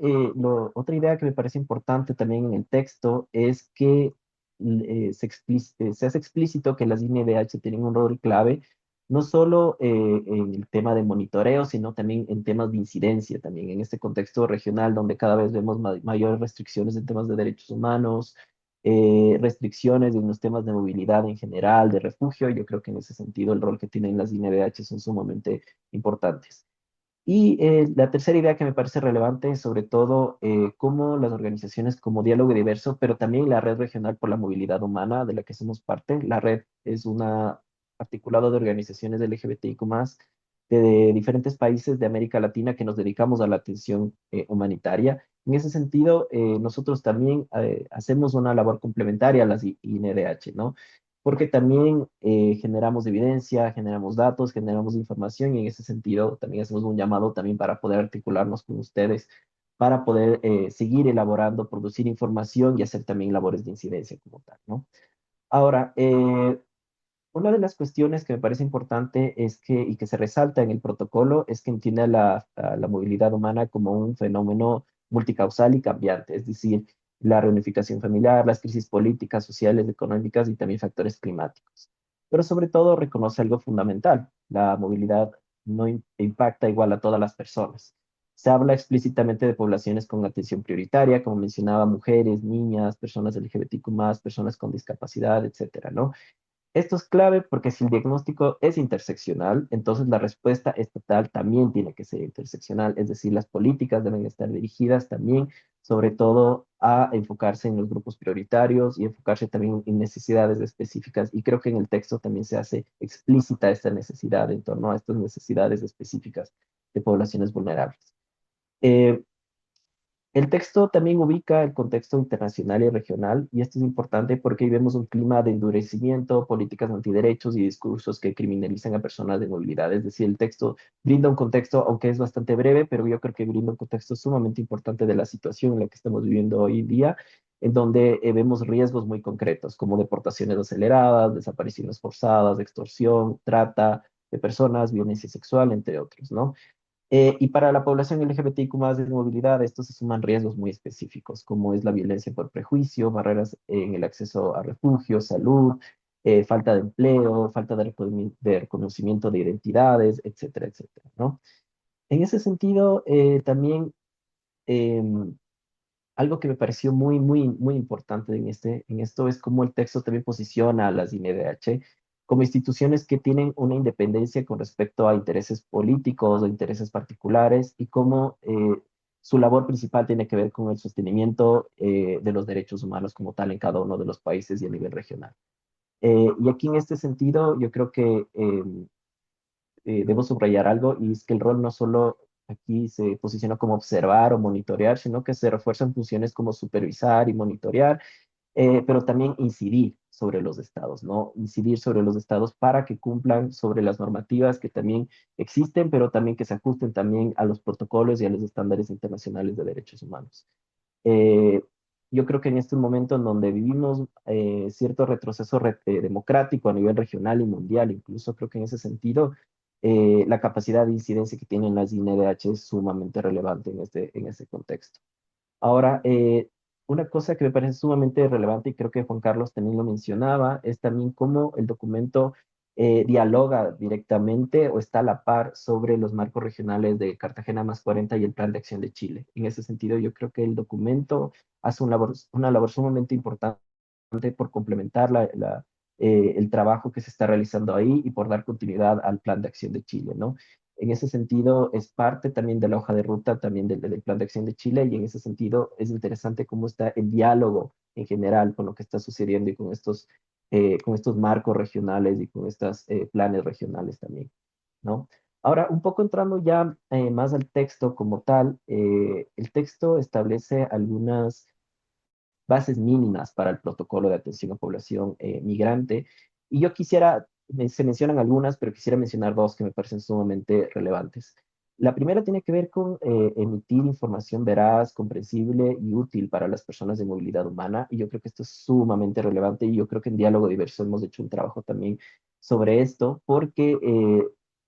otra idea que me parece importante también en el texto es que se hace explícito que las INDH tienen un rol clave, no solo en el tema de monitoreo, sino también en temas de incidencia, también en este contexto regional donde cada vez vemos mayores restricciones en temas de derechos humanos, restricciones en los temas de movilidad en general, de refugio. Yo creo que en ese sentido el rol que tienen las INDH son sumamente importantes. Y la tercera idea que me parece relevante es sobre todo cómo las organizaciones como Diálogo Diverso, pero también la Red Regional por la Movilidad Humana, de la que somos parte. La red es una articulado de organizaciones LGBTIQ+, de diferentes países de América Latina que nos dedicamos a la atención humanitaria. En ese sentido, nosotros también hacemos una labor complementaria a las INDH, ¿no? Porque también generamos evidencia, generamos datos, generamos información y en ese sentido también hacemos un llamado también para poder articularnos con ustedes, para poder seguir elaborando, producir información y hacer también labores de incidencia como tal, ¿no? Ahora, una de las cuestiones que me parece importante es que, y que se resalta en el protocolo, es que entiende a la movilidad humana como un fenómeno multicausal y cambiante, es decir, la reunificación familiar, las crisis políticas, sociales, económicas y también factores climáticos. Pero sobre todo reconoce algo fundamental: la movilidad no impacta igual a todas las personas. Se habla explícitamente de poblaciones con atención prioritaria, como mencionaba, mujeres, niñas, personas LGBTQ+, personas con discapacidad, etcétera, ¿no? Esto es clave porque si el diagnóstico es interseccional, entonces la respuesta estatal también tiene que ser interseccional, es decir, las políticas deben estar dirigidas también, sobre todo, a enfocarse en los grupos prioritarios y enfocarse también en necesidades específicas. Y creo que en el texto también se hace explícita esta necesidad en torno a estas necesidades específicas de poblaciones vulnerables. Eh, el texto también ubica el contexto internacional y regional, y esto es importante porque ahí vemos un clima de endurecimiento, políticas antiderechos y discursos que criminalizan a personas de movilidad. Es decir, el texto brinda un contexto, aunque es bastante breve, pero yo creo que brinda un contexto sumamente importante de la situación en la que estamos viviendo hoy en día, en donde vemos riesgos muy concretos, como deportaciones aceleradas, desapariciones forzadas, extorsión, trata de personas, violencia sexual, entre otros, ¿no? Y para la población LGBTIQ más de movilidad, estos se suman riesgos muy específicos, como es la violencia por prejuicio, barreras en el acceso a refugio, salud, falta de empleo, falta de reconocimiento de identidades, etcétera, etcétera, ¿no? En ese sentido, también em, algo que me pareció muy, muy, muy importante en esto es cómo el texto también posiciona a las INDH como instituciones que tienen una independencia con respecto a intereses políticos o intereses particulares y cómo su labor principal tiene que ver con el sostenimiento de los derechos humanos como tal en cada uno de los países y a nivel regional. Y aquí en este sentido, yo creo que debo subrayar algo, y es que el rol no solo aquí se posiciona como observar o monitorear, sino que se refuerzan funciones como supervisar y monitorear, pero también incidir sobre los estados, ¿no? Incidir sobre los estados para que cumplan sobre las normativas que también existen, pero también que se ajusten también a los protocolos y a los estándares internacionales de derechos humanos. Eh, yo creo que en este momento en donde vivimos cierto retroceso democrático a nivel regional y mundial, incluso creo que en ese sentido, la capacidad de incidencia que tienen las INDH es sumamente relevante en este contexto. Ahora, una cosa que me parece sumamente relevante, y creo que Juan Carlos también lo mencionaba, es también cómo el documento dialoga directamente o está a la par sobre los marcos regionales de Cartagena más 40 y el Plan de Acción de Chile. En ese sentido, yo creo que el documento hace una labor sumamente importante por complementar el trabajo que se está realizando ahí y por dar continuidad al Plan de Acción de Chile, ¿no? En ese sentido, es parte también de la hoja de ruta, también del Plan de Acción de Chile, y en ese sentido es interesante cómo está el diálogo en general con lo que está sucediendo y con estos marcos regionales y con estos planes regionales también, ¿no? Ahora, un poco entrando ya más al texto como tal, el texto establece algunas bases mínimas para el protocolo de atención a población migrante. Y yo quisiera, se mencionan algunas, pero quisiera mencionar dos que me parecen sumamente relevantes. La primera tiene que ver con emitir información veraz, comprensible y útil para las personas de movilidad humana. Y yo creo que esto es sumamente relevante y yo creo que en Diálogo Diverso hemos hecho un trabajo también sobre esto, porque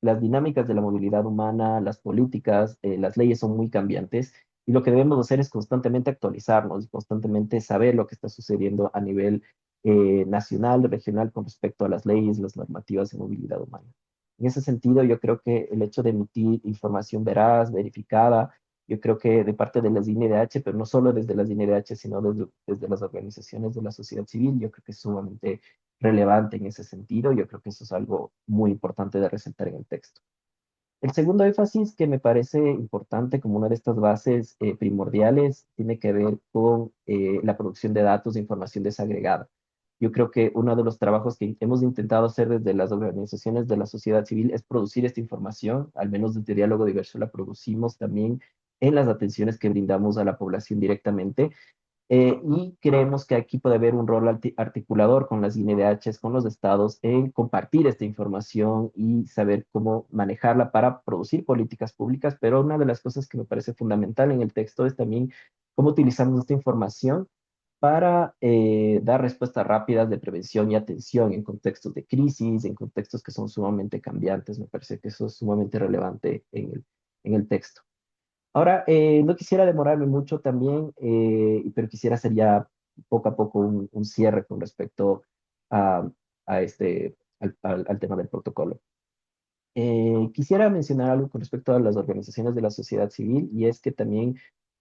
las dinámicas de la movilidad humana, las políticas, las leyes son muy cambiantes y lo que debemos hacer es constantemente actualizarnos y constantemente saber lo que está sucediendo a nivel nacional, regional con respecto a las leyes, las normativas de movilidad humana. En ese sentido, yo creo que el hecho de emitir información veraz, verificada, yo creo que de parte de las INDH, pero no solo desde las INDH, sino desde las organizaciones de la sociedad civil, yo creo que es sumamente relevante en ese sentido. Yo creo que eso es algo muy importante de resaltar en el texto. El segundo énfasis que me parece importante como una de estas bases primordiales tiene que ver con la producción de datos de información desagregada. Yo creo que uno de los trabajos que hemos intentado hacer desde las organizaciones de la sociedad civil es producir esta información, al menos desde Diálogo Diverso la producimos también en las atenciones que brindamos a la población directamente, y creemos que aquí puede haber un rol articulador con las INDHs, con los estados, en compartir esta información y saber cómo manejarla para producir políticas públicas. Pero una de las cosas que me parece fundamental en el texto es también cómo utilizamos esta información para dar respuestas rápidas de prevención y atención en contextos de crisis, en contextos que son sumamente cambiantes. Me parece que eso es sumamente relevante en el texto. Ahora, no quisiera demorarme mucho también, pero quisiera hacer ya poco a poco un cierre con respecto a, al tema del protocolo. Quisiera mencionar algo con respecto a las organizaciones de la sociedad civil, y es que también,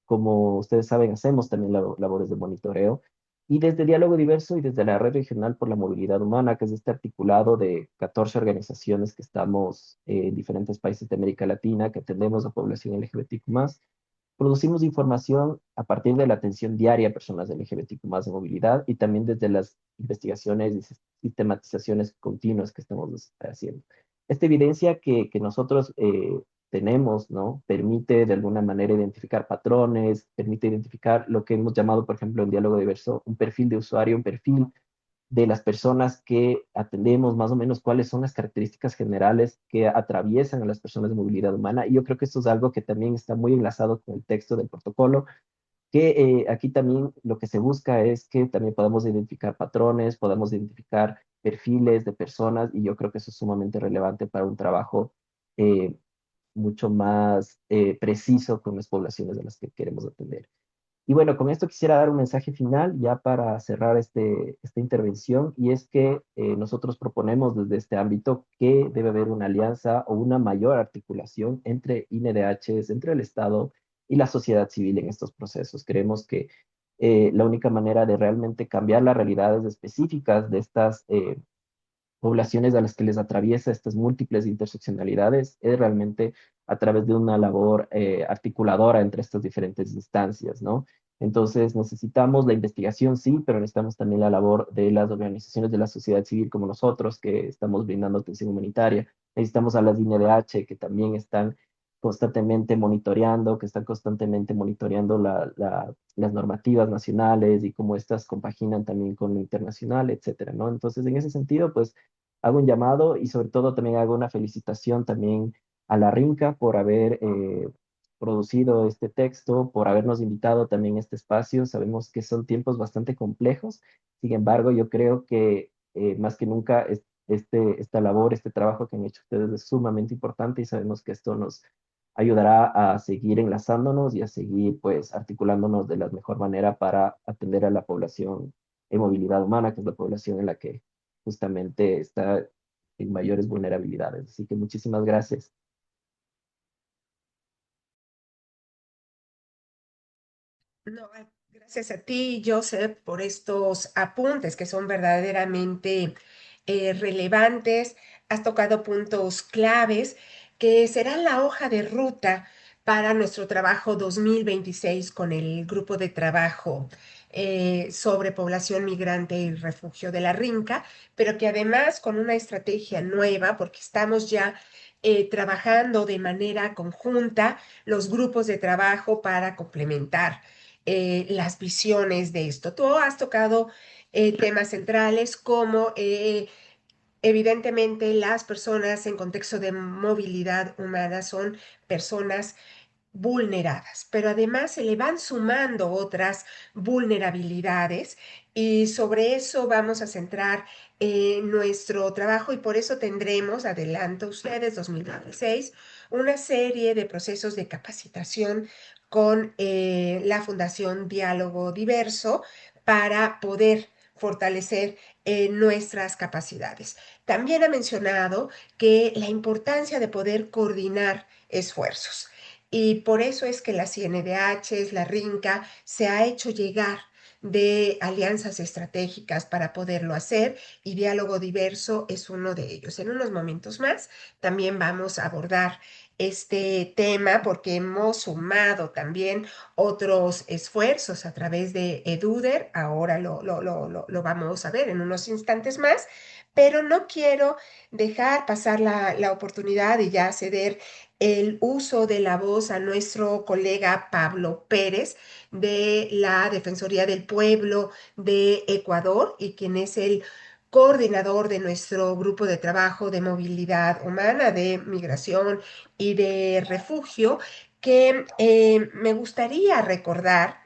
como ustedes saben, hacemos también labores de monitoreo. Y desde Diálogo Diverso y desde la Red Regional por la Movilidad Humana, que es este articulado de 14 organizaciones que estamos en diferentes países de América Latina, que atendemos a población LGBTQ+, producimos información a partir de la atención diaria a personas LGBTQ+ de movilidad y también desde las investigaciones y sistematizaciones continuas que estamos haciendo. Esta evidencia que nosotros tenemos, ¿no? Permite de alguna manera identificar patrones, permite identificar lo que hemos llamado, por ejemplo, en Diálogo Diverso, un perfil de usuario, un perfil de las personas que atendemos, más o menos cuáles son las características generales que atraviesan a las personas de movilidad humana. Y yo creo que esto es algo que también está muy enlazado con el texto del protocolo, que aquí también lo que se busca es que también podamos identificar patrones, podamos identificar perfiles de personas, y yo creo que eso es sumamente relevante para un trabajo mucho más preciso con las poblaciones a las que queremos atender. Y bueno, con esto quisiera dar un mensaje final ya para cerrar esta intervención, y es que nosotros proponemos desde este ámbito que debe haber una alianza o una mayor articulación entre INDHs, entre el Estado y la sociedad civil en estos procesos. Creemos que la única manera de realmente cambiar las realidades específicas de estas poblaciones a las que les atraviesa estas múltiples interseccionalidades es realmente a través de una labor articuladora entre estas diferentes instancias, ¿no? Entonces necesitamos la investigación, sí, pero necesitamos también la labor de las organizaciones de la sociedad civil como nosotros, que estamos brindando atención humanitaria. Necesitamos a las INDH, que también están constantemente monitoreando, que están constantemente monitoreando las normativas nacionales y cómo estas compaginan también con lo internacional, etcétera, ¿no? Entonces, en ese sentido, pues hago un llamado y sobre todo también hago una felicitación también a la RINCA por haber producido este texto, por habernos invitado también a este espacio. Sabemos que son tiempos bastante complejos, sin embargo, yo creo que más que nunca esta labor, este trabajo que han hecho ustedes es sumamente importante, y sabemos que esto nos ayudará a seguir enlazándonos y a seguir pues articulándonos de la mejor manera para atender a la población en movilidad humana, que es la población en la que justamente está en mayores vulnerabilidades. Así que muchísimas gracias. No, gracias a ti, Joseph, por estos apuntes que son verdaderamente relevantes. Has tocado puntos claves que serán la hoja de ruta para nuestro trabajo 2026 con el grupo de trabajo sobre población migrante y refugio de la RINCA, pero que además con una estrategia nueva, porque estamos ya trabajando de manera conjunta los grupos de trabajo para complementar las visiones de esto. Tú has tocado temas centrales como evidentemente las personas en contexto de movilidad humana son personas vulneradas, pero además se le van sumando otras vulnerabilidades y sobre eso vamos a centrar nuestro trabajo y por eso tendremos, adelanto ustedes, 2026, una serie de procesos de capacitación con la Fundación Diálogo Diverso para poder fortalecer nuestras capacidades. También ha mencionado que la importancia de poder coordinar esfuerzos. Y por eso es que las CNDH, la RINCA, se ha hecho llegar de alianzas estratégicas para poderlo hacer y diálogo diverso es uno de ellos. En unos momentos más también vamos a abordar este tema porque hemos sumado también otros esfuerzos a través de EDUDER, ahora lo vamos a ver en unos instantes más, pero no quiero dejar pasar la oportunidad y ya ceder el uso de la voz a nuestro colega Pablo Pérez de la Defensoría del Pueblo de Ecuador y quien es el coordinador de nuestro grupo de trabajo de movilidad humana, de migración y de refugio, que me gustaría recordar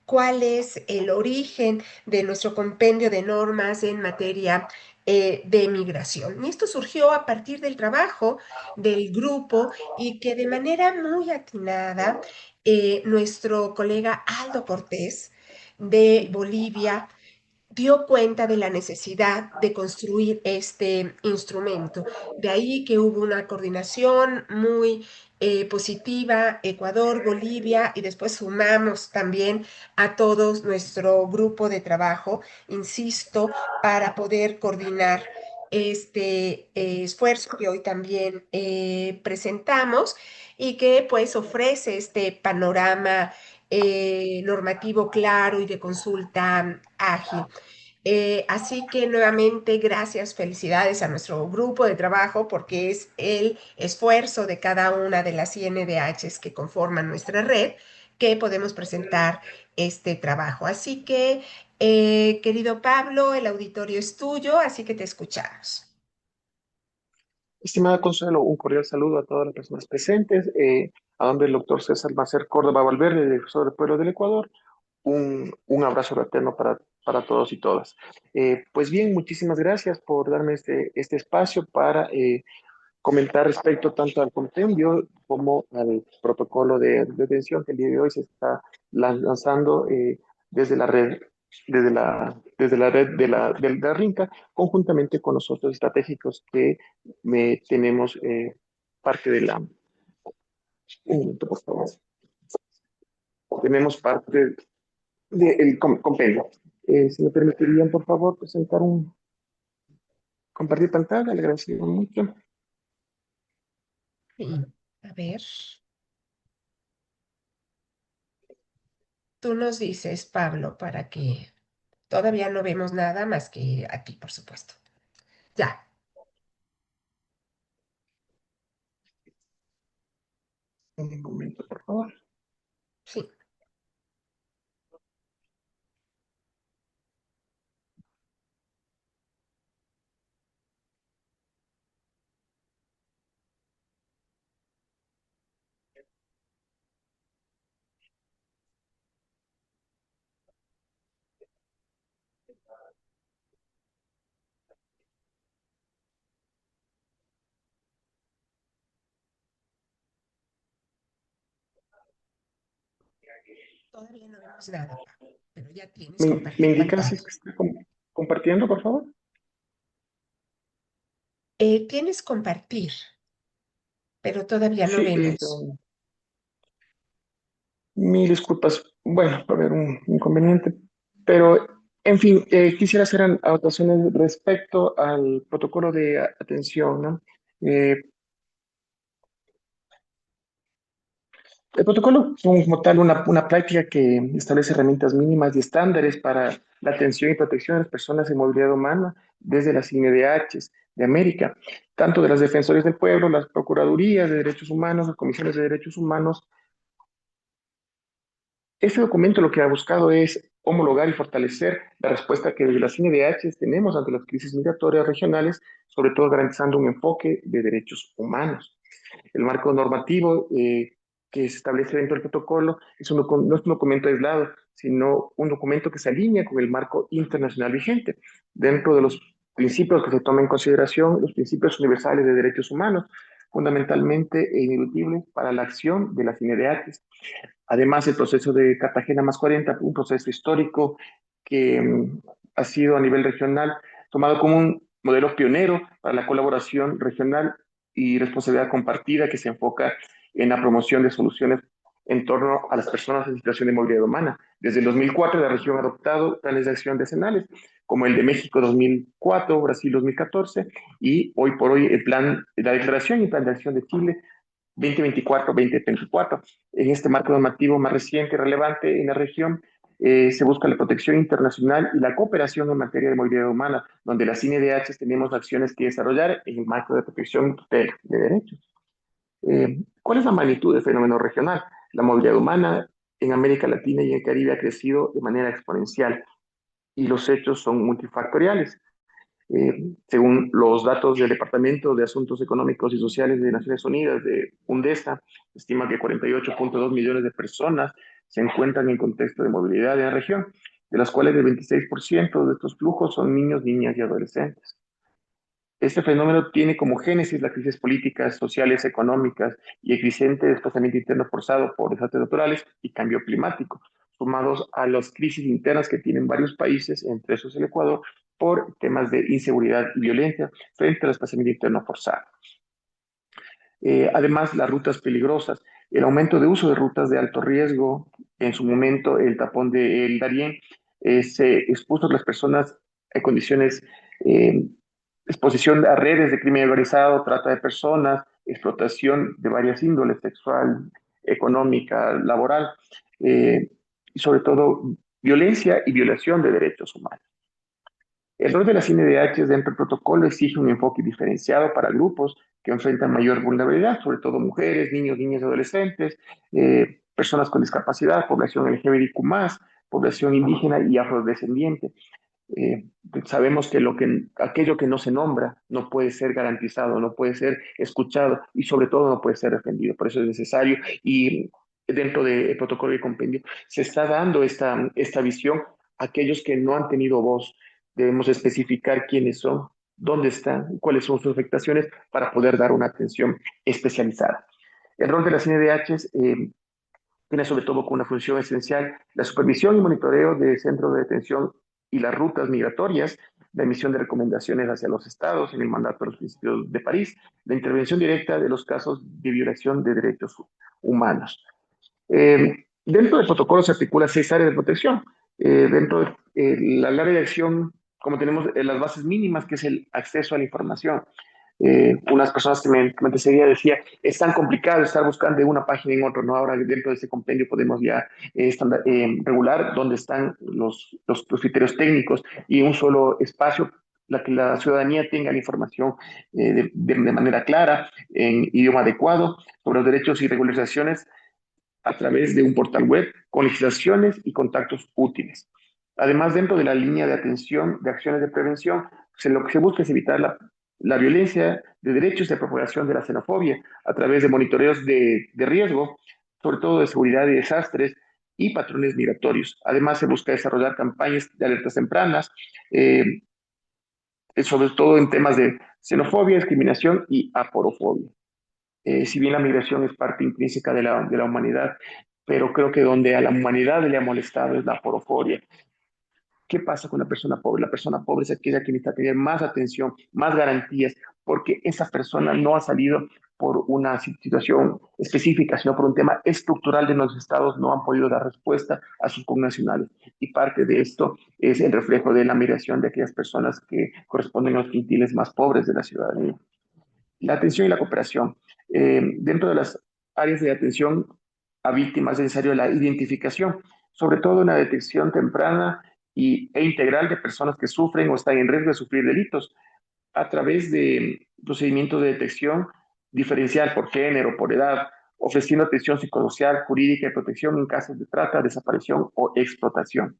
cuál es el origen de nuestro compendio de normas en materia de migración. Y esto surgió a partir del trabajo del grupo y que de manera muy atinada nuestro colega Aldo Cortés de Bolivia dio cuenta de la necesidad de construir este instrumento. De ahí que hubo una coordinación muy positiva, Ecuador, Bolivia, y después sumamos también a todos nuestro grupo de trabajo, insisto, para poder coordinar este esfuerzo que hoy también presentamos y que pues ofrece este panorama normativo claro y de consulta ágil. Así que nuevamente gracias, felicidades a nuestro grupo de trabajo porque es el esfuerzo de cada una de las INDHs que conforman nuestra red que podemos presentar este trabajo. Así que, querido Pablo, el auditorio es tuyo, así que te escuchamos. Estimada Consuelo, un cordial saludo a todas las personas presentes, a nombre del doctor César Macer Córdoba Valverde, defensor del pueblo del Ecuador, un abrazo fraterno para todos y todas. Pues bien, muchísimas gracias por darme este espacio para comentar respecto tanto al compendio como al protocolo de detención que el día de hoy se está lanzando desde la red, desde la red de la RINCA, conjuntamente con los otros estratégicos que tenemos parte de la... Un momento, por favor. Tenemos parte del compendio. Si me permitirían, por favor, presentar un... Compartir pantalla, le agradecería mucho. Sí. A ver, tú nos dices, Pablo, para que todavía no vemos nada más que a ti, por supuesto. Ya, Un momento, por favor. sí. Todavía no vemos nada, Pablo, pero ya tienes Me compartir indican si es pantalla. que está compartiendo, por favor? Tienes compartir, pero todavía no Sí, vemos. mil disculpas. Bueno, va a haber un inconveniente, pero en fin, quisiera hacer anotaciones respecto al protocolo de atención, ¿no? El protocolo es como tal una práctica que establece herramientas mínimas y estándares para la atención y protección de las personas en movilidad humana desde las INDH de América, tanto de las defensores del pueblo, las procuradurías de derechos humanos, las comisiones de derechos humanos. Este documento lo que ha buscado es homologar y fortalecer la respuesta que desde las INDH tenemos ante las crisis migratorias regionales, sobre todo garantizando un enfoque de derechos humanos. El marco normativo que se establece dentro del protocolo no es un documento aislado, sino un documento que se alinea con el marco internacional vigente. Dentro de los principios que se toman en consideración, los principios universales de derechos humanos, fundamentalmente e ineludibles para la acción de las INDH. Además, el proceso de Cartagena más 40, un proceso histórico que ha sido a nivel regional tomado como un modelo pionero para la colaboración regional y responsabilidad compartida que se enfoca en la promoción de soluciones en torno a las personas en situación de movilidad humana. Desde el 2004 la región ha adoptado planes de acción decenales, como el de México 2004, Brasil 2014 y hoy por hoy el plan, la declaración y el plan de acción de Chile 2024-2024. En este marco normativo más reciente y relevante en la región, se busca la protección internacional y la cooperación en materia de movilidad humana, donde las INDH tenemos acciones que desarrollar en el marco de protección de derechos. ¿Cuál es la magnitud del fenómeno regional? La movilidad humana en América Latina y en el Caribe ha crecido de manera exponencial y los hechos son multifactoriales. Según los datos del Departamento de Asuntos Económicos y Sociales de Naciones Unidas, de UNDESA, estima que 48.2 millones de personas se encuentran en contexto de movilidad en la región, de las cuales el 26% de estos flujos son niños, niñas y adolescentes. Este fenómeno tiene como génesis las crisis políticas, sociales, económicas y el creciente desplazamiento interno forzado por desastres naturales y cambio climático, sumados a las crisis internas que tienen varios países, entre esos el Ecuador, por temas de inseguridad y violencia frente al desplazamiento interno forzado. Además, las rutas peligrosas, el aumento de uso de rutas de alto riesgo, en su momento el tapón de El Darién, se expuso a las personas en condiciones, eh, exposición a redes de crimen organizado, trata de personas, explotación de varias índoles, sexual, económica, laboral, y sobre todo violencia y violación de derechos humanos. El rol de las INDH dentro del protocolo exige un enfoque diferenciado para grupos que enfrentan mayor vulnerabilidad, sobre todo mujeres, niños, niñas, adolescentes, personas con discapacidad, población LGBTQ+, población indígena y afrodescendiente. Eh, Sabemos que, aquello que no se nombra no puede ser garantizado, no puede ser escuchado y sobre todo no puede ser defendido. Por eso es necesario y dentro del protocolo de compendio se está dando esta visión a aquellos que no han tenido voz. Debemos especificar quiénes son, dónde están y cuáles son sus afectaciones para poder dar una atención especializada. El rol de las CNDH tiene sobre todo como una función esencial la supervisión y monitoreo de centros de detención y las rutas migratorias, la emisión de recomendaciones hacia los estados en el mandato de los principios de París, la intervención directa de los casos de violación de derechos humanos. Dentro del protocolo se articula 6 áreas de protección. Dentro de la área de acción, como tenemos las bases mínimas, que es el acceso a la información. Unas personas que me antecedía decía, es tan complicado estar buscando de una página en otra, ¿no? Ahora dentro de ese compendio podemos ya regular dónde están los criterios técnicos y un solo espacio la que la ciudadanía tenga la información de manera clara, en idioma adecuado, sobre los derechos y regularizaciones a través de un portal web con legislaciones y contactos útiles. Además, dentro de la línea de atención de acciones de prevención, lo que se busca es evitar la violencia de derechos y la propagación de la xenofobia a través de monitoreos de riesgo, sobre todo de seguridad y desastres y patrones migratorios. Además, se busca desarrollar campañas de alertas tempranas, sobre todo en temas de xenofobia, discriminación y aporofobia. Si bien la migración es parte intrínseca de la humanidad, pero creo que donde a la humanidad le ha molestado es la aporofobia. ¿Qué pasa con la persona pobre? La persona pobre es aquella que necesita tener más atención, más garantías, porque esa persona no ha salido por una situación específica, sino por un tema estructural de los estados, no han podido dar respuesta a sus connacionales. Y parte de esto es el reflejo de la migración de aquellas personas que corresponden a los quintiles más pobres de la ciudadanía. La atención y la cooperación. Dentro de las áreas de atención a víctimas es necesario la identificación, sobre todo una detección temprana e integral de personas que sufren o están en riesgo de sufrir delitos a través de procedimientos de detección diferencial por género, por edad, ofreciendo atención psicosocial, jurídica y protección en casos de trata, desaparición o explotación.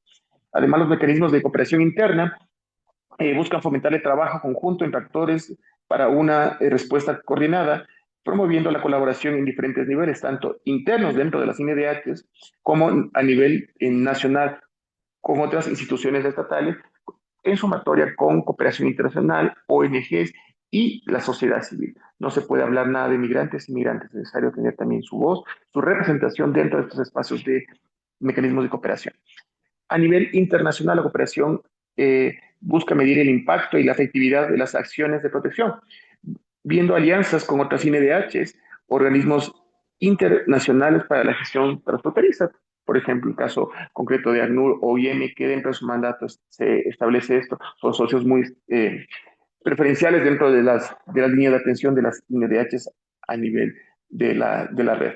Además, los mecanismos de cooperación interna buscan fomentar el trabajo conjunto entre actores para una respuesta coordinada, promoviendo la colaboración en diferentes niveles, tanto internos dentro de las INDH como a nivel nacional con otras instituciones estatales, en sumatoria con cooperación internacional, ONGs y la sociedad civil. No se puede hablar nada de migrantes y migrantes, es necesario tener también su voz, su representación dentro de estos espacios de mecanismos de cooperación. A nivel internacional, la cooperación busca medir el impacto y la efectividad de las acciones de protección, viendo alianzas con otras INDHs, organismos internacionales para la gestión transfronteriza. Por ejemplo, el caso concreto de ACNUR o IEM, que dentro de sus mandatos se establece esto, son socios muy preferenciales dentro de las líneas de atención de las INDHs a nivel de la red.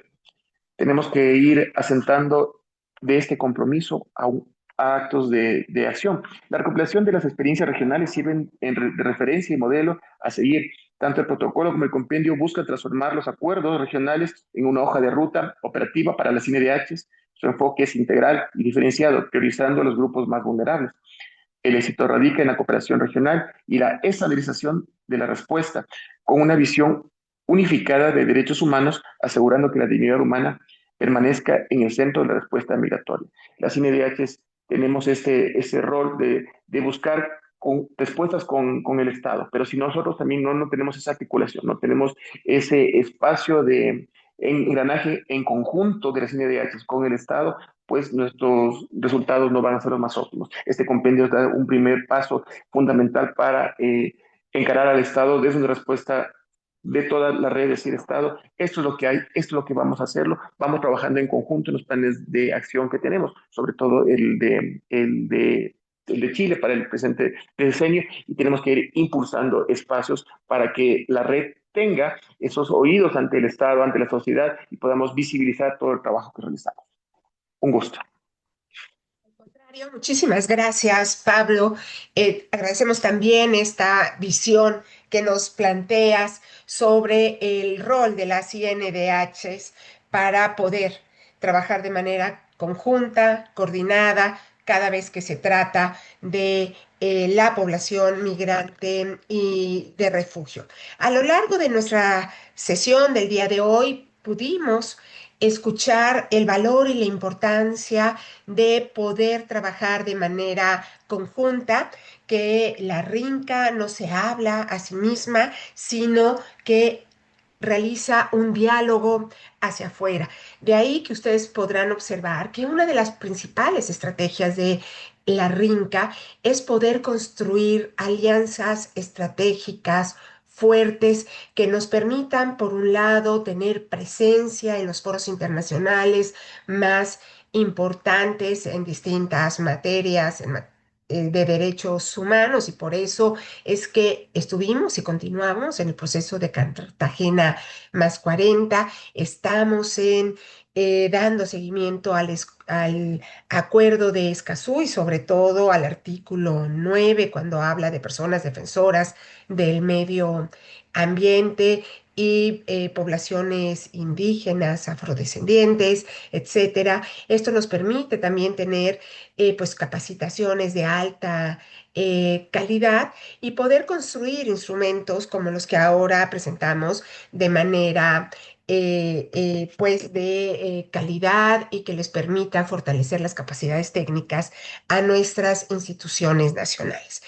Tenemos que ir asentando de este compromiso a actos de acción. La recopilación de las experiencias regionales sirven de referencia y modelo a seguir. Tanto el protocolo como el compendio buscan transformar los acuerdos regionales en una hoja de ruta operativa para las INDHs. Su enfoque es integral y diferenciado, priorizando a los grupos más vulnerables. El éxito radica en la cooperación regional y la estandarización de la respuesta, con una visión unificada de derechos humanos, asegurando que la dignidad humana permanezca en el centro de la respuesta migratoria. Las INDH tenemos ese rol de buscar respuestas con el Estado, pero si nosotros también no tenemos esa articulación, no tenemos ese espacio de engranaje en conjunto de las INDH con el Estado, pues nuestros resultados no van a ser los más óptimos. Este compendio da un primer paso fundamental para encarar al Estado desde una respuesta de toda la red, decir Estado, esto es lo que hay, esto es lo que vamos a hacerlo, vamos trabajando en conjunto en los planes de acción que tenemos, sobre todo el de Chile para el presente decenio, y tenemos que ir impulsando espacios para que la red tenga esos oídos ante el Estado, ante la sociedad, y podamos visibilizar todo el trabajo que realizamos. Un gusto. Muchísimas gracias, Pablo. Agradecemos también esta visión que nos planteas sobre el rol de las INDHs para poder trabajar de manera conjunta, coordinada, cada vez que se trata de la población migrante y de refugio. A lo largo de nuestra sesión del día de hoy pudimos escuchar el valor y la importancia de poder trabajar de manera conjunta, que la Rinca no se habla a sí misma, sino que realiza un diálogo hacia afuera. De ahí que ustedes podrán observar que una de las principales estrategias de la Rinca es poder construir alianzas estratégicas fuertes que nos permitan, por un lado, tener presencia en los foros internacionales más importantes en distintas materias, de derechos humanos, y por eso es que estuvimos y continuamos en el proceso de Cartagena más 40. Estamos dando seguimiento al acuerdo de Escazú y sobre todo al artículo 9 cuando habla de personas defensoras del medio ambiente y poblaciones indígenas, afrodescendientes, etcétera. Esto nos permite también tener pues capacitaciones de alta calidad y poder construir instrumentos como los que ahora presentamos de manera pues de calidad y que les permita fortalecer las capacidades técnicas a nuestras instituciones nacionales.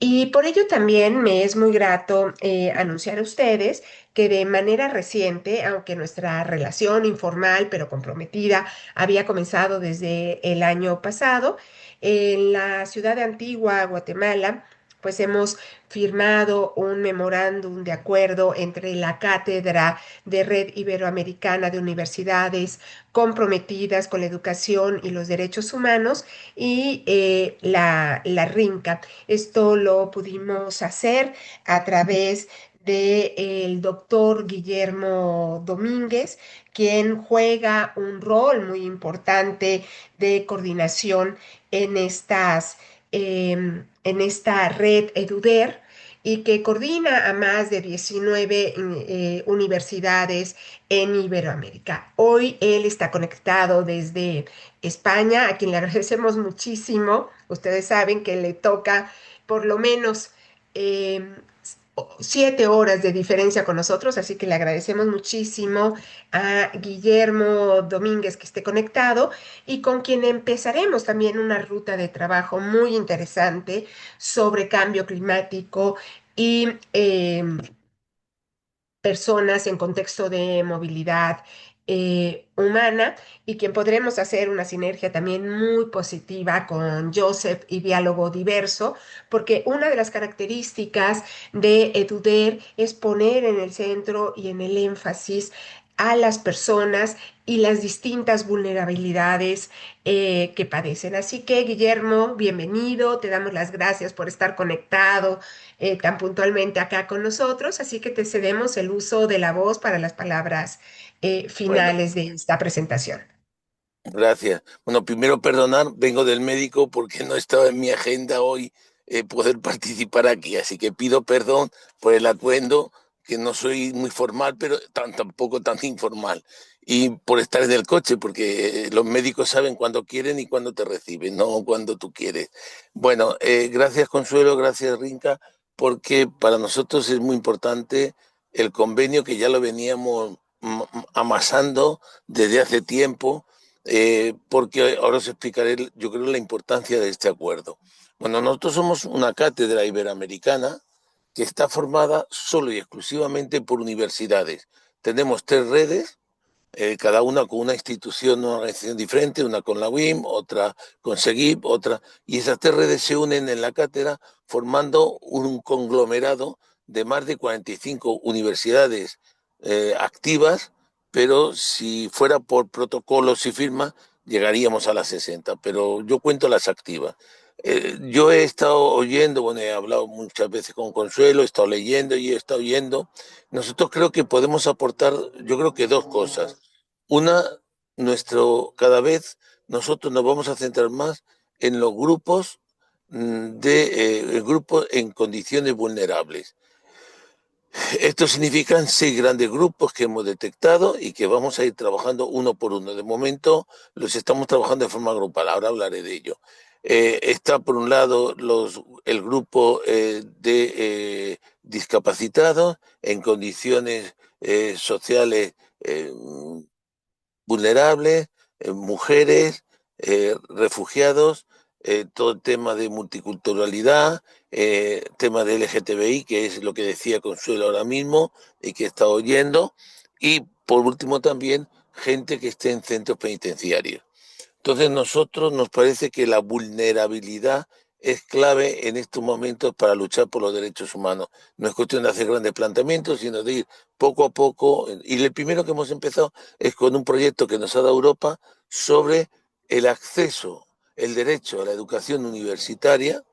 Y por ello también me es muy grato anunciar a ustedes que de manera reciente, aunque nuestra relación informal pero comprometida había comenzado desde el año pasado, en la ciudad de Antigua, Guatemala, pues hemos firmado un memorándum de acuerdo entre la Cátedra de Red Iberoamericana de Universidades comprometidas con la educación y los derechos humanos y la RINCA. Esto lo pudimos hacer a través del doctor Guillermo Domínguez, quien juega un rol muy importante de coordinación en en esta red EDUDER y que coordina a más de 19 universidades en Iberoamérica. Hoy él está conectado desde España, a quien le agradecemos muchísimo. Ustedes saben que le toca por lo menos eh, 7 horas de diferencia con nosotros, así que le agradecemos muchísimo a Guillermo Domínguez que esté conectado y con quien empezaremos también una ruta de trabajo muy interesante sobre cambio climático y personas en contexto de movilidad humana, y quien podremos hacer una sinergia también muy positiva con Joseph y Diálogo Diverso, porque una de las características de EDUDER es poner en el centro y en el énfasis a las personas y las distintas vulnerabilidades que padecen. Así que, Guillermo, bienvenido, te damos las gracias por estar conectado tan puntualmente acá con nosotros, así que te cedemos el uso de la voz para las palabras Bueno, finales de esta presentación. gracias. Bueno, primero perdonar, vengo del médico porque no estaba en mi agenda hoy poder participar aquí, así que pido perdón por el atuendo, que no soy muy formal, pero tampoco tan informal. Y por estar en el coche, porque los médicos saben cuándo quieren y cuándo te reciben, no cuando tú quieres. Bueno, gracias Consuelo, gracias Rinca, porque para nosotros es muy importante el convenio que ya lo veníamos amasando desde hace tiempo, porque ahora os explicaré, yo creo, la importancia de este acuerdo. Bueno, nosotros somos una cátedra iberoamericana que está formada solo y exclusivamente por universidades. Tenemos 3 redes, cada una con una institución, una organización diferente, una con la UIM, otra con SEGIP, otra, y esas 3 redes se unen en la cátedra formando un conglomerado de más de 45 universidades activas, pero si fuera por protocolos y firmas, llegaríamos a las 60, pero yo cuento las activas. Yo he estado oyendo, bueno, he hablado muchas veces con Consuelo, he estado leyendo y he estado oyendo. Nosotros creo que podemos aportar, yo creo que 2 cosas. Una, cada vez nosotros nos vamos a centrar más en los grupos grupos en condiciones vulnerables. Esto significan 6 grandes grupos que hemos detectado y que vamos a ir trabajando uno por uno. De momento los estamos trabajando de forma grupal, ahora hablaré de ello. Está por un lado el grupo de discapacitados en condiciones sociales vulnerables, mujeres, refugiados, todo el tema de multiculturalidad, tema de LGTBI, que es lo que decía Consuelo ahora mismo y que está oyendo, y por último también gente que esté en centros penitenciarios. Entonces nosotros nos parece que la vulnerabilidad es clave en estos momentos para luchar por los derechos humanos. No es cuestión de hacer grandes planteamientos, sino de ir poco a poco. Y el primero que hemos empezado es con un proyecto que nos ha dado Europa sobre el acceso, el derecho a la educación universitaria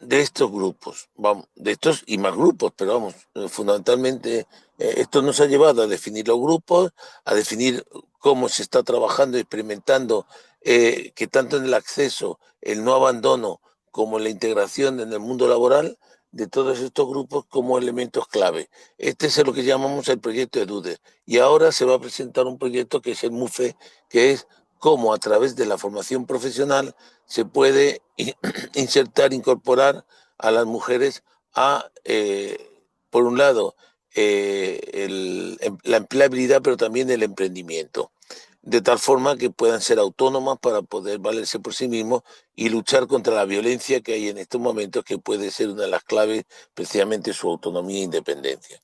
de estos grupos, vamos, de estos y más grupos, pero vamos, fundamentalmente esto nos ha llevado a definir los grupos, a definir cómo se está trabajando y experimentando que tanto en el acceso, el no abandono, como en la integración en el mundo laboral de todos estos grupos como elementos clave. Este es lo que llamamos el proyecto EDUDE. Y ahora se va a presentar un proyecto que es el MUFE, que es cómo a través de la formación profesional se puede insertar, incorporar a las mujeres a, por un lado, la empleabilidad, pero también el emprendimiento, de tal forma que puedan ser autónomas para poder valerse por sí mismos y luchar contra la violencia que hay en estos momentos, que puede ser una de las claves, precisamente su autonomía e independencia.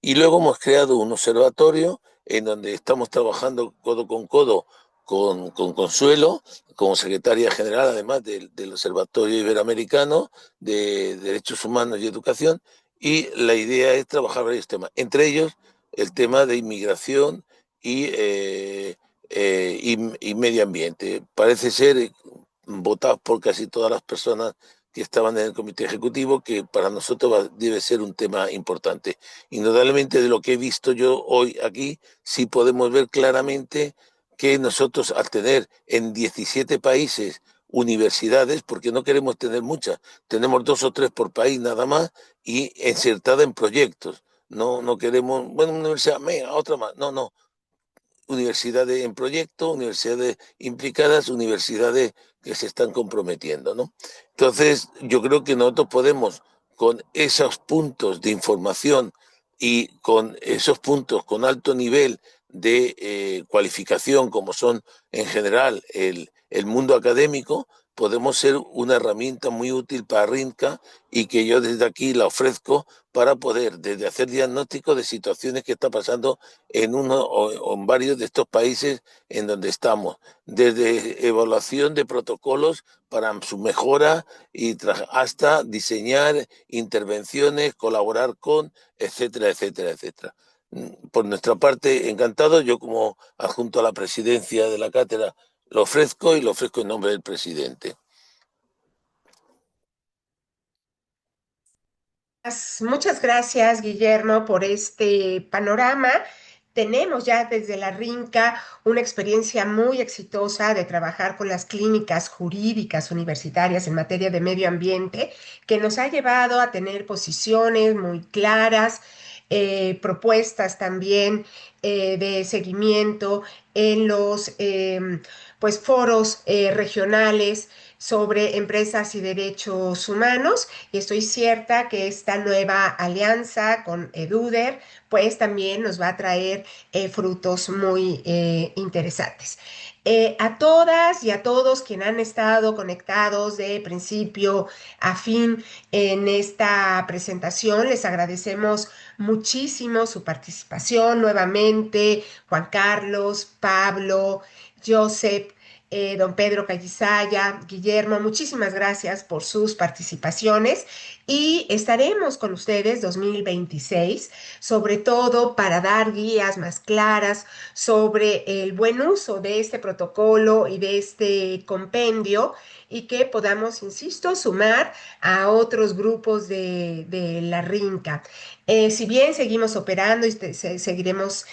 Y luego hemos creado un observatorio en donde estamos trabajando codo con codo con Consuelo, como secretaria general, además del Observatorio Iberoamericano de Derechos Humanos y Educación, y la idea es trabajar varios temas, entre ellos el tema de inmigración y medio ambiente. Parece ser, votado por casi todas las personas que estaban en el comité ejecutivo, que para nosotros debe ser un tema importante. Indudablemente, de lo que he visto yo hoy aquí, sí podemos ver claramente que nosotros, al tener en 17 países universidades, porque no queremos tener muchas, tenemos 2 o 3 por país nada más, y insertada en proyectos. No queremos, bueno, una universidad, otra más. No, universidades en proyecto, universidades implicadas, universidades que se están comprometiendo, ¿no? Entonces, yo creo que nosotros podemos, con esos puntos de información y con esos puntos con alto nivel de cualificación, como son en general el mundo académico, podemos ser una herramienta muy útil para RINCA, y que yo desde aquí la ofrezco para poder desde hacer diagnóstico de situaciones que está pasando en uno o en varios de estos países en donde estamos, desde evaluación de protocolos para su mejora y hasta diseñar intervenciones, colaborar con, etcétera, etcétera, etcétera. Por nuestra parte, encantado, yo como adjunto a la presidencia de la cátedra lo ofrezco, y lo ofrezco en nombre del presidente. Muchas gracias, Guillermo, por este panorama. Tenemos ya desde la RINCA una experiencia muy exitosa de trabajar con las clínicas jurídicas universitarias en materia de medio ambiente, que nos ha llevado a tener posiciones muy claras, propuestas también de seguimiento en los pues, foros regionales sobre empresas y derechos humanos, y estoy cierta que esta nueva alianza con EDUDER pues también nos va a traer frutos muy interesantes. A todas y a todos quienes han estado conectados de principio a fin en esta presentación, les agradecemos muchísimo su participación nuevamente, Juan Carlos, Pablo, Joseph, don Pedro Callisaya, Guillermo, muchísimas gracias por sus participaciones, y estaremos con ustedes 2026, sobre todo para dar guías más claras sobre el buen uso de este protocolo y de este compendio, y que podamos, insisto, sumar a otros grupos de la RINCA. Si bien seguimos operando y seguiremos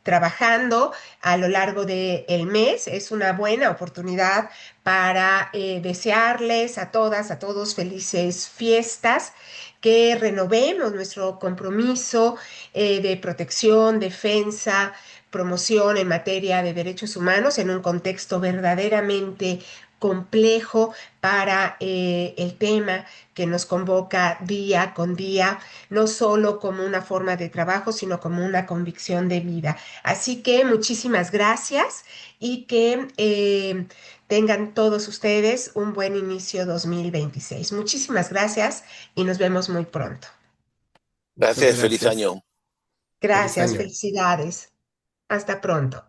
trabajando a lo largo del mes, es una buena oportunidad para desearles a todas, a todos felices fiestas, que renovemos nuestro compromiso de protección, defensa, promoción en materia de derechos humanos en un contexto verdaderamente complejo para el tema que nos convoca día con día, no solo como una forma de trabajo, sino como una convicción de vida. Así que muchísimas gracias y que tengan todos ustedes un buen inicio 2026. Muchísimas gracias y nos vemos muy pronto. Muchas Gracias, feliz gracias. año. Feliz Gracias, año. felicidades. Hasta pronto.